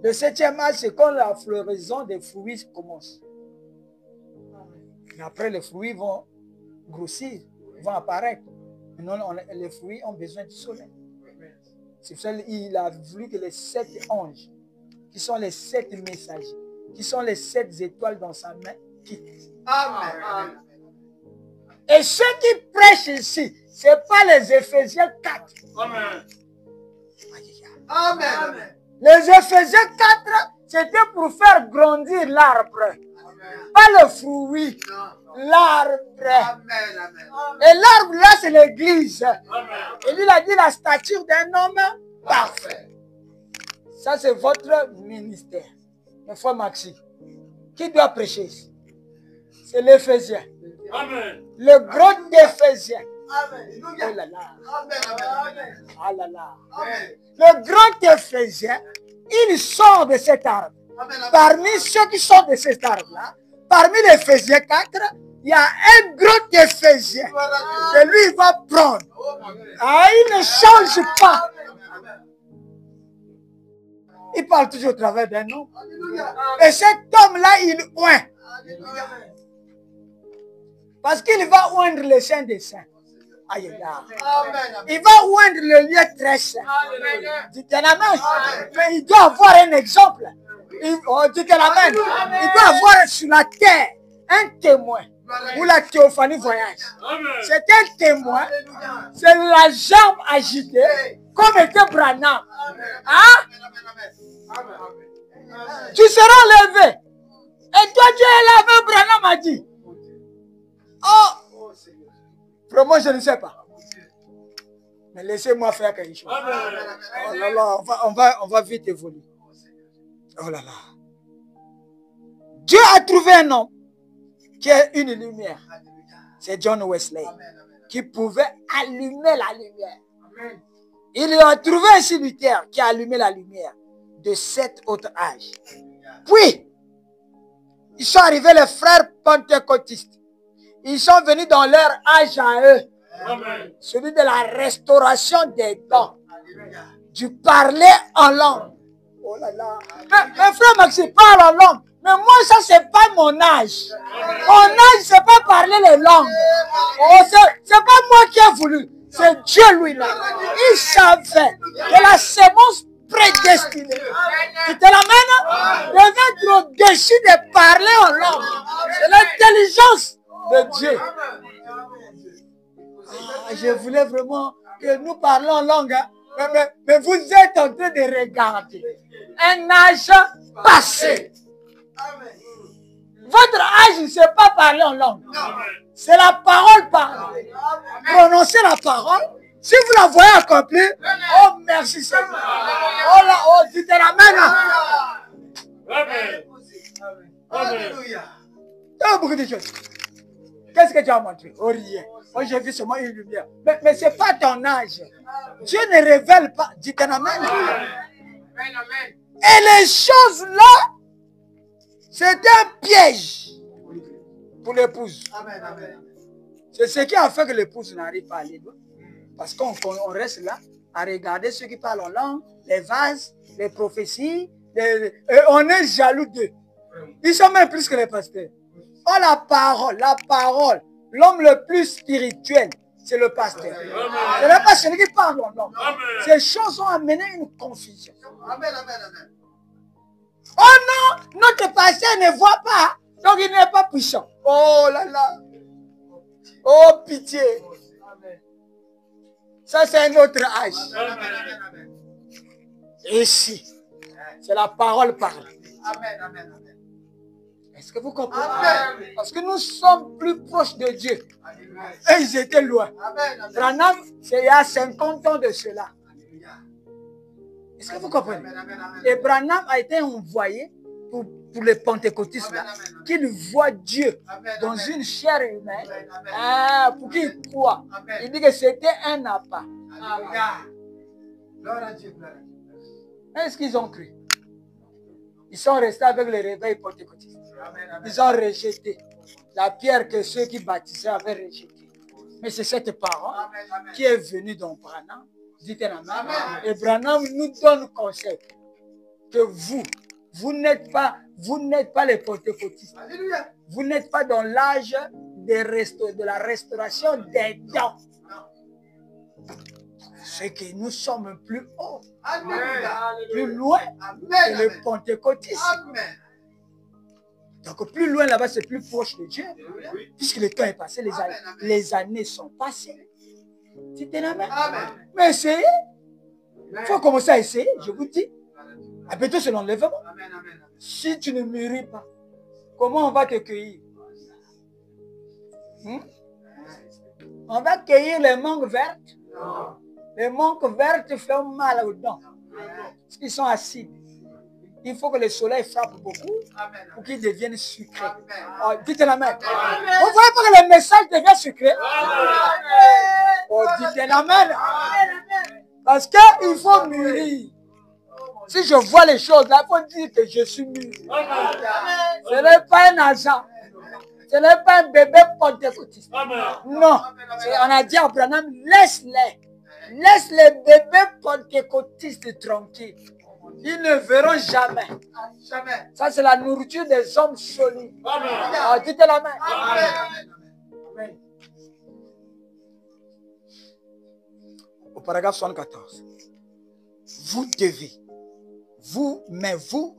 Le 7e âge, c'est quand la floraison des fruits commence. Et après, les fruits vont grossir, vont apparaître. Maintenant, les fruits ont besoin du soleil. C'est pour ça qu'il a voulu que les 7 anges, qui sont les 7 messagers, qui sont les 7 étoiles dans sa main, quittent. Amen. Amen. Et ceux qui prêchent ici, ce n'est pas les Éphésiens 4. Amen. Amen. Amen. Les Éphésiens 4, c'était pour faire grandir l'arbre. Pas le fruit, l'arbre. Amen. Amen. Et l'arbre là, c'est l'église. Et lui, il a dit la stature d'un homme parfait. Ça, c'est votre ministère. Mes frères Maxi, qui doit prêcher ici? C'est l'Éphésien. Amen. Le grand d'Éphésien. Amen. Oh là là. Amen. Amen. Ah là là. Amen. Le grand Éphésien, il sort de cet arbre. Amen. Parmi ceux qui sortent de cet arbre-là, parmi les Éphésiens 4, il y a un grand Éphésien que lui, il va prendre. Ah, il ne change pas. Il parle toujours au travers d'un homme. Alléluia. Et cet homme-là, il oint. Alléluia. Parce qu'il va oindre le Saint des Saints. Aïe, aïe, aïe. Amen. Il va oindre le lieu très saint. Dites un amen. Mais il doit avoir un exemple. Dites un amen. Il doit avoir sur la terre un témoin où la théophanie voyage. C'est un témoin. C'est la jambe agitée comme était Branham. Hein? Tu seras levé. Et toi, tu es là avec Branham a dit. Oh, vraiment, je ne sais pas. Mais laissez-moi faire quelque chose. Oh là là, on va vite évoluer. Oh là là. Dieu a trouvé un homme qui est une lumière. C'est John Wesley qui pouvait allumer la lumière. Il a trouvé ainsi Luther qui a allumé la lumière de 7 autres âges. Puis, ils sont arrivés les frères pentecôtistes. Ils sont venus dans leur âge à eux. Amen. Celui de la restauration des dons. Du parler en langue. Oh là là. Mais frère Maxime parle en langue. Mais moi, ça, c'est pas mon âge. Mon âge, c'est pas parler les langues. Oh, c'est pas moi qui ai voulu. C'est Dieu lui-même. Il savait que la sémence prédestinée, tu te l'amènes, devait être au-dessus de parler en langue. C'est l'intelligence de Dieu. Ah, je voulais vraiment que nous parlons en langue. Hein. Mais vous êtes en train de regarder un âge passé. Votre âge, ne sait pas parler en langue. C'est la parole parlée. Prononcez la parole. Si vous la voyez accomplir, oh merci Seigneur. Oh là, oh, tu te l'amènes. Amen. Alléluia. Il y a beaucoup de choses. Qu'est-ce que tu as montré? Oh rien. Moi j'ai vu seulement une lumière. Mais ce n'est pas ton âge. Dieu ne révèle pas. Dis ton amen. Et les choses là, c'était un piège pour l'épouse. Amen, amen. C'est ce qui a fait que l'épouse n'arrive pas à aller loin. Parce qu'on reste là à regarder ceux qui parlent en langue, les vases, les prophéties. Et on est jaloux d'eux. Ils sont même plus que les pasteurs. Oh la parole. L'homme le plus spirituel, c'est le pasteur. C'est le pasteur qui parle en langue. Ces choses ont amené une confusion. Amen, amen, amen. Oh non, notre pasteur ne voit pas, donc il n'est pas puissant. Oh là là. Oh pitié. Ça c'est un autre âge. Et si, c'est la parole parle. Amen, amen, amen. Est-ce que vous comprenez? Amen. Parce que nous sommes plus proches de Dieu. Alléluia. Et ils étaient loin. Amen, amen. Branham, c'est il y a 50 ans de cela. Alléluia. Est-ce que vous comprenez? Amen, amen, amen. Et Branham a été envoyé pour les pentecôtistes là, qu'ils voient Dieu Amen, dans amen. une chair humaine, Amen, amen. pour qu'ils croient. Amen. Il dit que c'était un appât. Alléluia. Gloire à Dieu, gloire à Dieu. Est-ce qu'ils ont cru? Ils sont restés avec le réveil pentecôtiste. Amen, amen. Ils ont rejeté la pierre que ceux qui baptisaient avaient rejetée. Mais c'est cette parole Amen, amen. qui est venue dans Branham. Dites amen. Amen. Et Branham nous donne conseil que vous n'êtes pas les pentecôtistes. Alléluia. Vous n'êtes pas dans l'âge de la restauration des dons. C'est que nous sommes plus haut, Alléluia. plus loin Amen, que le amen. pentecôtisme. Amen. Donc plus loin là-bas, c'est plus proche de Dieu. Oui. Puisque le temps est passé, Amen. les années sont passées. Dites amen. Amen. Mais essayez. Il faut commencer à essayer, je vous dis. À bientôt c'est l'enlèvement. Amen, amen, amen. Si tu ne mûris pas, comment on va te cueillir? On va cueillir les mangues vertes. Non. Les mangues vertes font mal aux dents. Parce qu'ils sont acides. Il faut que le soleil frappe beaucoup Amen. pour qu'ils deviennent sucrés. Amen. Oh, dites la main. Vous voyez pas que le message devient sucré? Oh, dites la main. Parce qu'il faut mûrir. Si je vois les choses là, il faut dire que je suis mûr. Ce n'est pas un hasard. Ce n'est pas un bébé pentecôtiste. Non. On a dit à Branham, laisse-les. Laisse les bébés pentecôtistes tranquilles. Ils ne verront jamais. Jamais. Ça, c'est la nourriture des hommes solides. Oh, dites la main. Amen. Amen. Au paragraphe 74. Vous devez, vous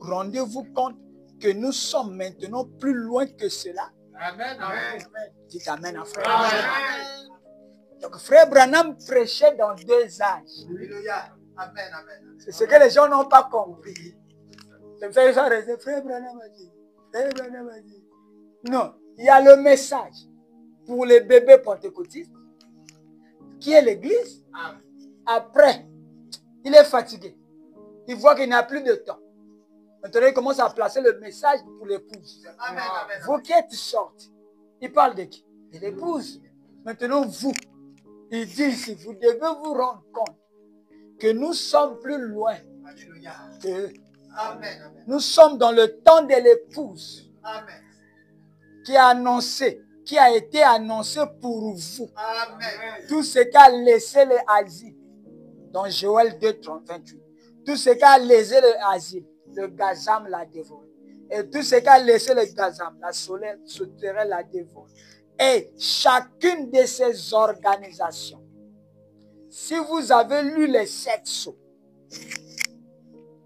rendez-vous compte que nous sommes maintenant plus loin que cela. Amen. Amen. Dites amen, frère. Amen. Donc, frère Branham prêchait dans deux âges. Alléluia. Amen. Amen. C'est ce que les gens n'ont pas compris. C'est fait ça, frère Branham a dit. Frère Branham a dit. Non, il y a le message pour les bébés pentecôtistes, qui est l'église. Amen. Après, il est fatigué. Il voit qu'il n'a plus de temps. Maintenant, il commence à placer le message pour l'épouse. Amen. Amen. Vous qui êtes sortis, il parle de qui? De l'épouse. Maintenant, vous, il dit ici, vous devez vous rendre compte que nous sommes plus loin Alléluia. qu'eux. Amen. Amen. Nous sommes dans le temps de l'épouse Amen. qui a été annoncé pour vous. Amen. Tout ce qu'a laissé les Asies. Dans Joël 2, 28. Tout ce qui a lésé le asile, le gazam l'a dévoré. Et tout ce qui a laissé le gazam, la sauterelle l'a dévoré. Et chacune de ces organisations, si vous avez lu les 7 sceaux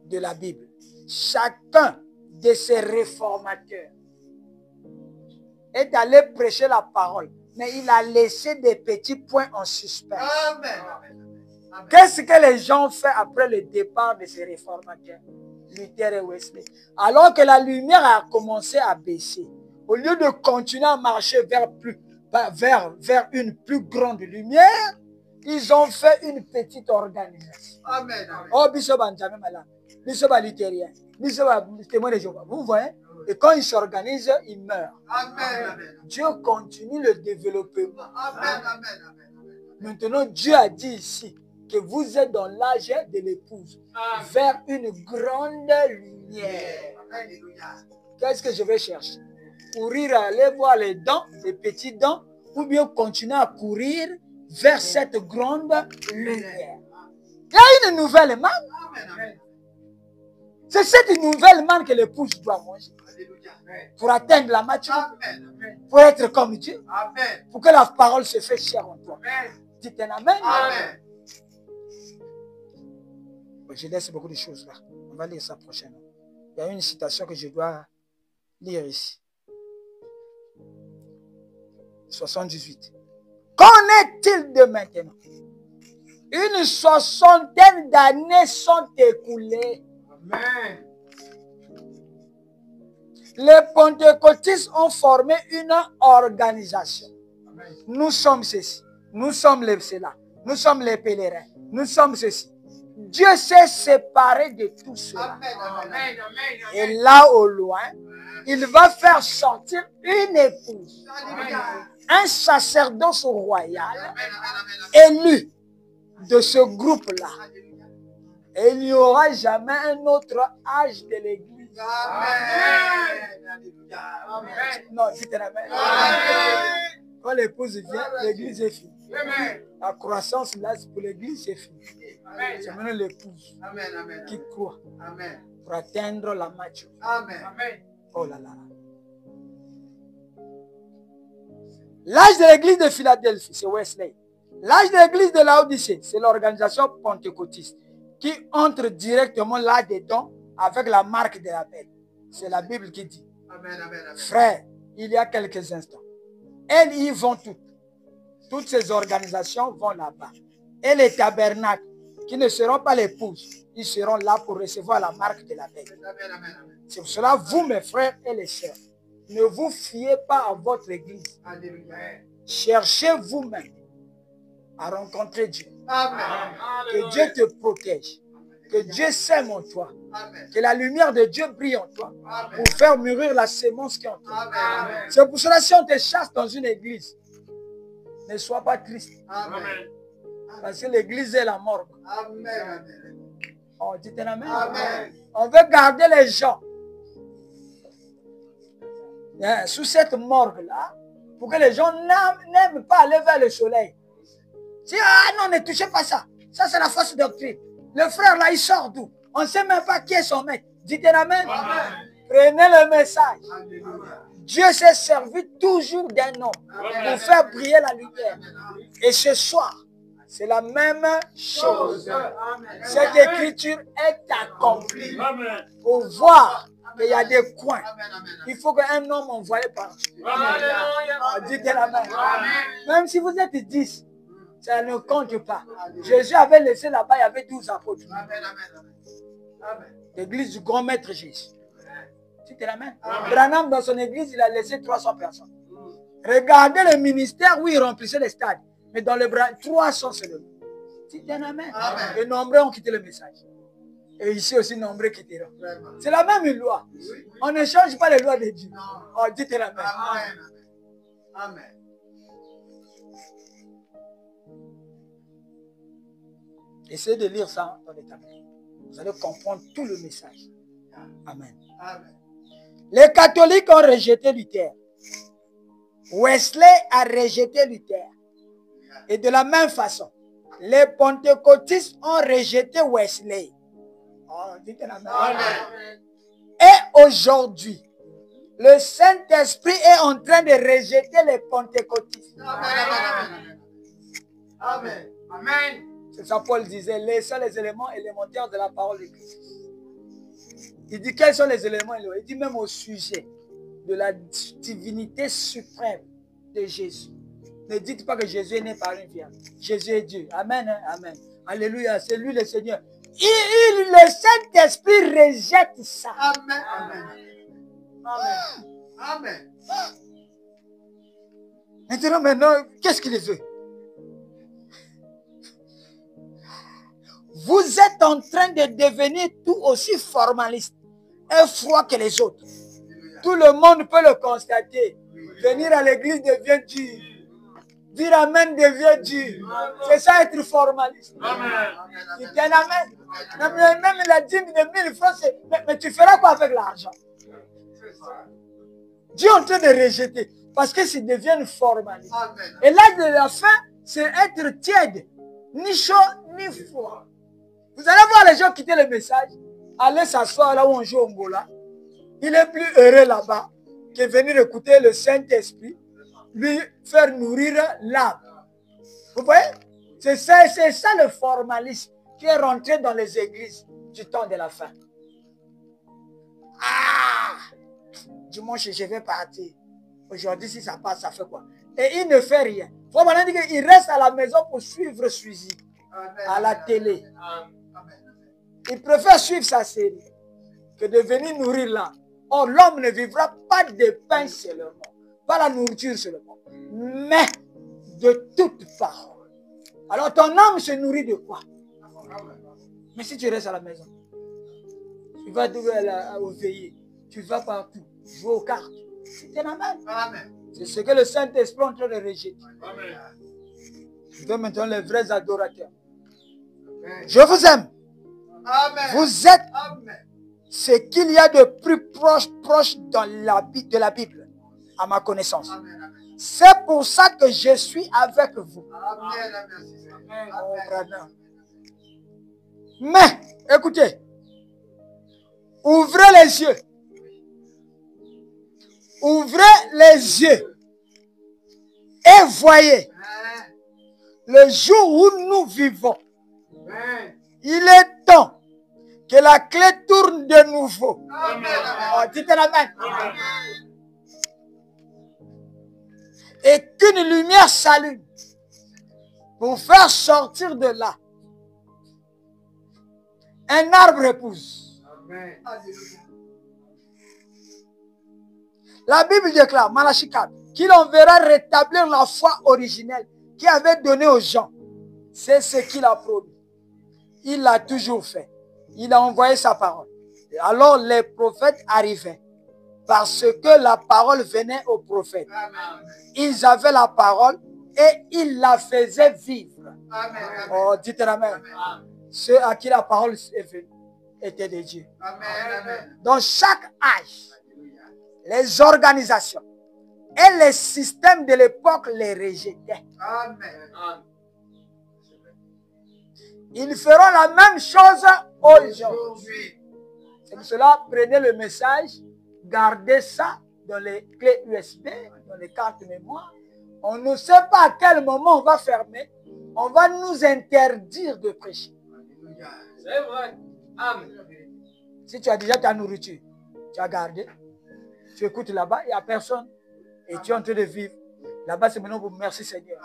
de la Bible, chacun de ces réformateurs est allé prêcher la parole, mais il a laissé des petits points en suspens. Qu'est-ce que les gens ont fait après le départ de ces réformateurs, Luther et Wesley? Alors que la lumière a commencé à baisser, au lieu de continuer à marcher vers une plus grande lumière, ils ont fait une petite organisation. Amen. Oh, Bishop Benjamin Malam, Bishop Luthérien, Bishop Témoin de Jéhovah. Vous voyez? Et quand ils s'organisent, ils meurent. Amen. Dieu continue le développement. Amen. Maintenant, Dieu a dit ici que vous êtes dans l'âge de l'épouse, vers une grande lumière. Alléluia. Qu'est-ce que je vais chercher? Courir, aller voir les dents, les petits dents, ou bien continuer à courir vers cette grande lumière. Il y a une nouvelle manne. Amen. C'est cette nouvelle manne que l'épouse doit manger Alléluia. pour atteindre la maturité, Amen. pour être comme Dieu, Amen. pour que la parole se fasse chère en toi. Amen. Dites un amen. Amen. Je laisse beaucoup de choses là. On va lire ça prochainement. Il y a une citation que je dois lire ici. 78. Qu'en est-il de maintenant? Une 60aine d'années sont écoulées. Amen. Les pentecôtistes ont formé une organisation. Amen. Nous sommes ceci. Nous sommes les cela. Nous sommes les pèlerins. Nous sommes ceci. Dieu s'est séparé de tout cela. Amen. Et là au loin, il va faire sortir une épouse, un sacerdoce royal élu de ce groupe-là. Et il n'y aura jamais un autre âge de l'église. Non, dites amen. Quand l'épouse vient, l'église est finie. La croissance là, pour l'église, c'est fini. C'est maintenant l'épouse qui croit pour atteindre la maturité. Oh là là. L'âge de l'église de Philadelphie, c'est Wesley. L'âge de l'église de Laodicée, c'est l'organisation pentecôtiste qui entre directement là-dedans avec la marque de la bête. C'est la Bible qui dit. Frère, il y a quelques instants, elles y vont toutes. Toutes ces organisations vont là-bas. Et les tabernacles, qui ne seront pas l'épouse, ils seront là pour recevoir la marque de la bête. C'est pour cela, vous, mes frères et les sœurs, ne vous fiez pas à votre église. Cherchez vous-même à rencontrer Dieu. Que Dieu te protège. Que Dieu sème en toi. Que la lumière de Dieu brille en toi pour faire mûrir la sémence qui est en toi. C'est pour cela, si on te chasse dans une église, ne sois pas triste. Parce que l'église est la morgue. Oh, dites un amen. On veut garder les gens sous cette morgue-là pour que les gens n'aiment pas aller vers le soleil. Si, ah non, ne touchez pas ça. Ça, c'est la fausse doctrine. Le frère là, il sort d'où? On ne sait même pas qui est son maître. Dites un amen. Prenez le message. Dieu s'est servi toujours d'un homme pour faire briller la lumière. Et ce soir, c'est la même chose. Cette écriture est accomplie. Pour voir qu'il y a des coins. Il faut qu'un homme envoyé par Dieu. Dites l'amen. Même si vous êtes 10, ça ne compte pas. Jésus avait laissé là-bas, il y avait 12 apôtres. L'église du grand maître Jésus. Dites l'amen. Branham, dans son église, il a laissé 300 personnes. Regardez le ministère où il remplissait les stades. Mais dans le bras, 300 seulement. Dites un amen. Et nombreux ont quitté le message. Et ici aussi, nombreux quitteront. C'est la même loi. On ne change pas les lois de Dieu. Oh, dites un amen. Amen. Essayez de lire ça dans les tableaux. Vous allez comprendre tout le message. Amen. Les catholiques ont rejeté Luther. Wesley a rejeté Luther. Et de la même façon, Les pentecôtistes ont rejeté Wesley. Oh, dites amen. Amen. Et aujourd'hui, le Saint-Esprit est en train de rejeter les pentecôtistes. Amen. Amen. Amen. C'est ça Paul disait, laissons les éléments élémentaires de la parole de Christ. Il dit quels sont les éléments élémentaires? Il dit même au sujet de la divinité suprême de Jésus. Ne dites pas que Jésus est né par une vierge. Jésus est Dieu. Amen. Hein? Amen. Alléluia. C'est lui le Seigneur. Le Saint-Esprit rejette ça. Amen. Amen. Amen. Maintenant, qu'est-ce qu'il veut? Vous êtes en train de devenir tout aussi formaliste et froid que les autres. Tout le monde peut le constater. Venir à l'église devient dur. Dire amen devient dur. C'est ça être formaliste. Tu dis amen. Même la dîme de 1000 francs, mais tu feras quoi avec l'argent? Dieu est en train de rejeter. Parce que ça devient formaliste. Et là, de la fin, c'est être tiède. Ni chaud, ni froid. Vous allez voir les gens quitter le message, aller s'asseoir là où on joue au Angola. Il est plus heureux là-bas que venir écouter le Saint-Esprit, lui faire nourrir l'âme. Vous voyez? C'est ça le formalisme qui est rentré dans les églises du temps de la fin. Ah! Dimanche, je vais partir. Aujourd'hui, si ça passe, ça fait quoi? Et il ne fait rien. Il faut maintenant dire qu'il reste à la maison pour suivre Suzy à la télé. Il préfère suivre sa série que de venir nourrir l'âme. Or, l'homme ne vivra pas de pain seulement, pas la nourriture seulement, mais de toute parole. Alors, ton âme se nourrit de quoi? Mais si tu restes à la maison, tu vas au veillées, tu vas partout, jouer aux cartes. C'est un amen. C'est ce que le Saint-Esprit est en train de rejeter. Je veux maintenant les vrais adorateurs. Je vous aime. Amen. Vous êtes Amen. ce qu'il y a de plus proche dans de la Bible, à ma connaissance. C'est pour ça que je suis avec vous. Amen. Mais, écoutez, ouvrez les yeux. Ouvrez les yeux et voyez le jour où nous vivons. Il est temps que la clé tourne de nouveau. Oh, dites amen. Et qu'une lumière s'allume pour faire sortir de là un arbre épouse. La Bible déclare, Malachie 4, qu'il enverra rétablir la foi originelle qu'il avait donnée aux gens. C'est ce qu'il a promis. Il l'a toujours fait. Il a envoyé sa parole. Et alors les prophètes arrivaient. Parce que la parole venait aux prophètes. Ils avaient la parole et ils la faisaient vivre. Oh, dites amen. Ceux à qui la parole est venue étaient des dieux. Dans chaque âge, les organisations et les systèmes de l'époque les rejetaient. Ils feront la même chose aujourd'hui. C'est pour cela, prenez le message, gardez ça dans les clés USB, dans les cartes mémoire. On ne sait pas à quel moment on va fermer. On va nous interdire de prêcher. C'est vrai. Amen. Si tu as déjà ta nourriture, tu as gardé, tu écoutes là-bas, il n'y a personne. Et tu es en train de vivre. Là-bas, c'est maintenant pour merci Seigneur.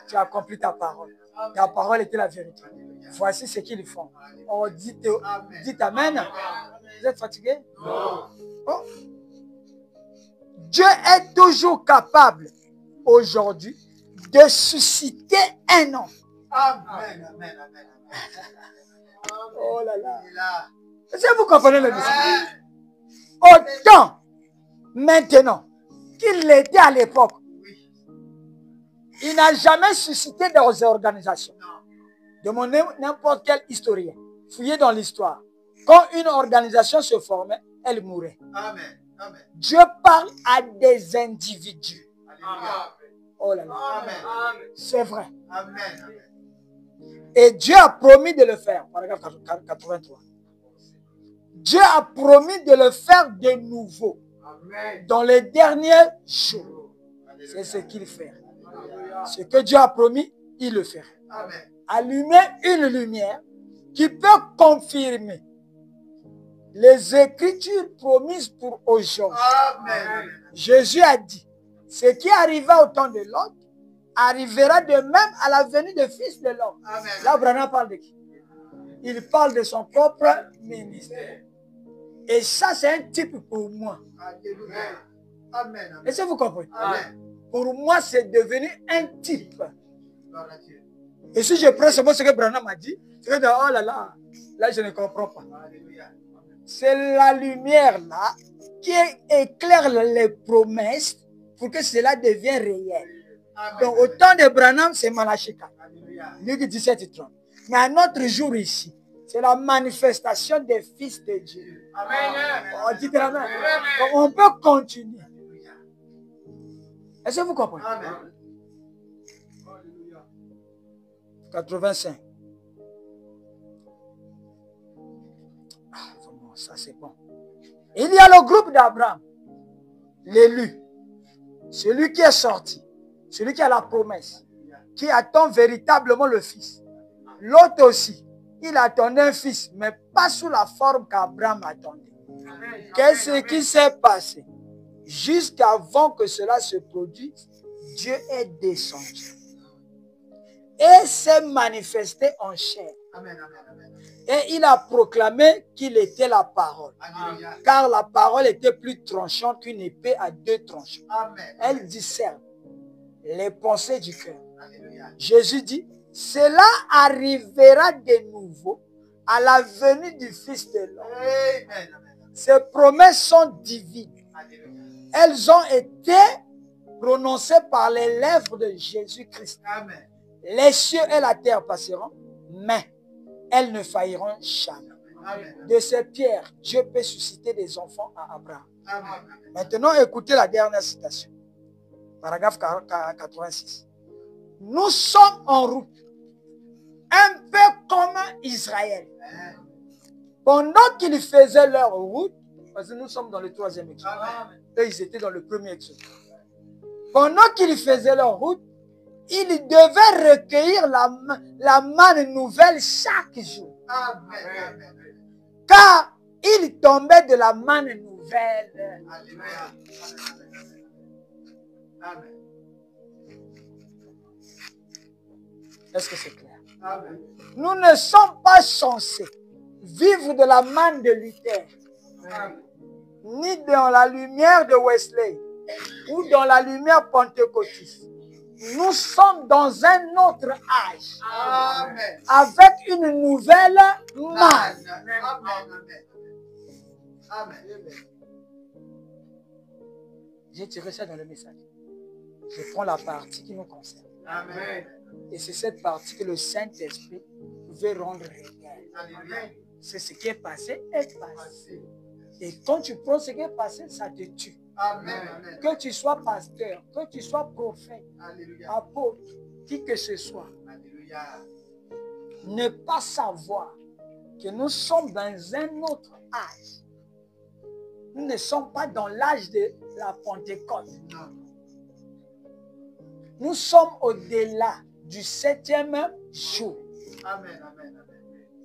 Tu as accompli ta parole. Ta parole était la vérité. Voici ce qu'ils font. Oh, dites amen. Vous êtes fatigué? Non. Oh. Dieu est toujours capable aujourd'hui de susciter un homme. Amen. Oh là là. Est-ce que vous comprenez le message? Autant maintenant qu'il l'était à l'époque. Il n'a jamais suscité des organisations. Demandez n'importe quel historien. Fouillez dans l'histoire. Quand une organisation se formait, elle mourait. Amen. Dieu parle à des individus. Amen. Oh là là. Amen. C'est vrai. Amen. Et Dieu a promis de le faire. Paragraphe 83. Dieu a promis de le faire de nouveau. Dans les derniers jours. C'est ce qu'il fait. Ce que Dieu a promis, il le fait. Allumer une lumière qui peut confirmer les Écritures promises pour aujourd'hui. Jésus a dit, ce qui arriva au temps de Lot arrivera de même à la venue du Fils de l'homme. Là, Branham parle de qui? Il parle de son propre ministère. Et ça, c'est un type pour moi. Est-ce que vous comprenez? Pour moi, c'est devenu un type. Et si je prends seulement ce que Branham a dit, c'est que oh là là, là je ne comprends pas. C'est la lumière là qui éclaire les promesses pour que cela devienne réel. Donc au temps de Branham, c'est Malachie 4. Luc 17 et 30. Mais à notre jour ici, c'est la manifestation des fils de Dieu. On dit amen. Donc on peut continuer. Est-ce que vous comprenez? 85. Ah, vraiment, ça c'est bon. Il y a le groupe d'Abraham, l'élu, celui qui est sorti, celui qui a la promesse, qui attend véritablement le fils. L'autre aussi, il attendait un fils, mais pas sous la forme qu'Abraham attendait. Qu'est-ce qui s'est passé? Jusqu'avant que cela se produise, Dieu est descendu et s'est manifesté en chair. Et il a proclamé qu'il était la parole. Car la parole était plus tranchante qu'une épée à deux tranchants. Elle discerne les pensées du cœur. Jésus dit, cela arrivera de nouveau à la venue du Fils de l'homme. Ces promesses sont divines. Elles ont été prononcées par les lèvres de Jésus-Christ. Les cieux et la terre passeront, mais elles ne failliront jamais. De ces pierres, Dieu peut susciter des enfants à Abraham. Maintenant, écoutez la dernière citation. Paragraphe 86. Nous sommes en route, un peu comme Israël. Pendant qu'ils faisaient leur route, parce que nous sommes dans le 3e exode. Eux, ils étaient dans le 1er exode. Pendant qu'ils faisaient leur route, ils devaient recueillir la manne nouvelle chaque jour. Car ils tombaient de la manne nouvelle. Est-ce que c'est clair? Nous ne sommes pas censés vivre de la manne de Luther, ni dans la lumière de Wesley, ou dans la lumière pentecôtiste. Nous sommes dans un autre âge, avec une nouvelle manne. J'ai tiré ça dans le message. Je prends la partie qui nous concerne. Et c'est cette partie que le Saint-Esprit veut rendre réelle. C'est ce qui est passé, est passé. Et quand tu prends ce qui est passé, ça te tue. Que tu sois pasteur, que tu sois prophète, apôtre, qui que ce soit. Ne pas savoir que nous sommes dans un autre âge. Nous ne sommes pas dans l'âge de la Pentecôte. Nous sommes au-delà du 7e jour.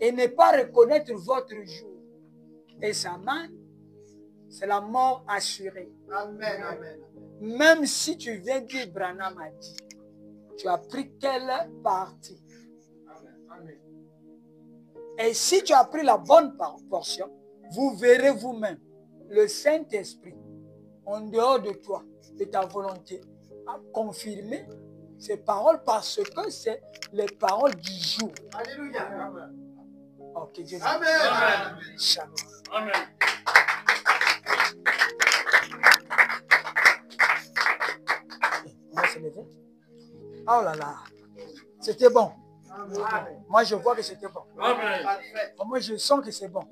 Et ne pas reconnaître votre jour et sa main, c'est la mort assurée. Même si tu viens dire Branham a dit, tu as pris quelle partie? Et si tu as pris la bonne portion, vous verrez vous-même le Saint-Esprit en dehors de toi, de ta volonté, à confirmer ces paroles parce que c'est les paroles du jour. Alléluia. Ok, Dieu. Amen. Shalom. Amen. On va se lever. Oh là là. C'était bon. Moi, je vois que c'était bon. Amen. Moi, je sens que c'est bon.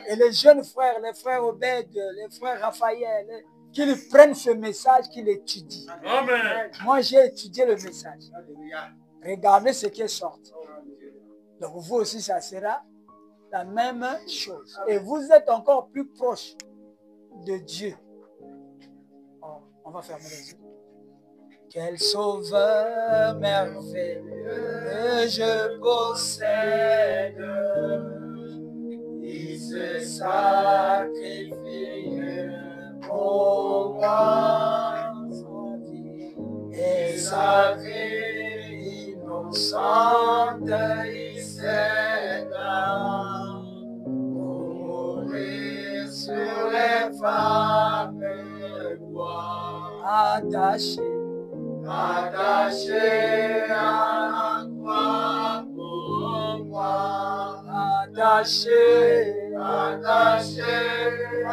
Et les jeunes frères, les frères Obed, les frères Raphaël, qu'ils prennent ce message, qu'ils l'étudient. Amen. Moi, j'ai étudié le message. Regardez ce qui est sorti. Donc vous aussi, ça sera la même chose. Et vous êtes encore plus proche de Dieu. Oh, on va fermer les yeux. Quel sauveur merveilleux je possède. Il se sacrifie pour moi. Et sa vie innocente, il s'est pour mourir sur les femmes attaché à la croix pour moi, attaché à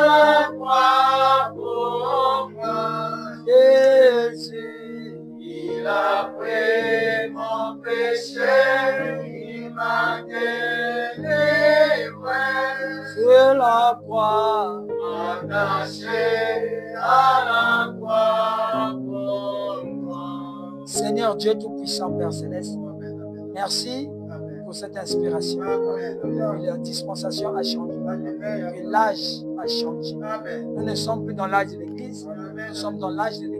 la croix pour moi. Jésus, il a pris mon péché, il m'a délivré sur la croix, attaché à la croix pour moi. Seigneur Dieu Tout-Puissant, Père Céleste, merci pour cette inspiration. La dispensation a changé, et l'âge a changé. Nous ne sommes plus dans l'âge de l'Église, nous sommes dans l'âge de l'Église.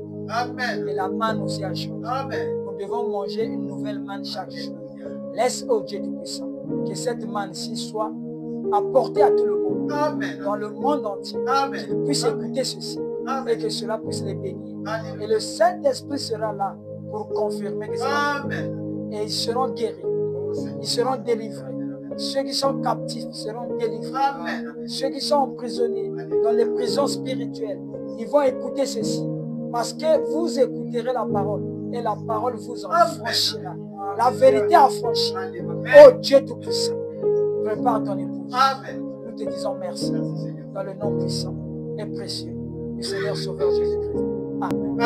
Et la manne aussi a changé. Nous devons manger une nouvelle manne chaque jour. Laisse, oh Dieu Tout-Puissant, que cette manne-ci soit apportée à tout le monde, dans le monde entier, qu'ils puissent écouter ceci et que cela puisse les bénir. Et le Saint-Esprit sera là pour confirmer que c'est vrai. Et ils seront guéris, ils seront délivrés. Ceux qui sont captifs seront délivrés. Ceux qui sont emprisonnés dans les prisons spirituelles, ils vont écouter ceci. Parce que vous écouterez la parole et la parole vous affranchira. La vérité affranchit. Oh Dieu Tout-Puissant, prépare ton épouse. Nous te disons merci dans le nom puissant et précieux du Seigneur Sauveur Jésus-Christ. Amen.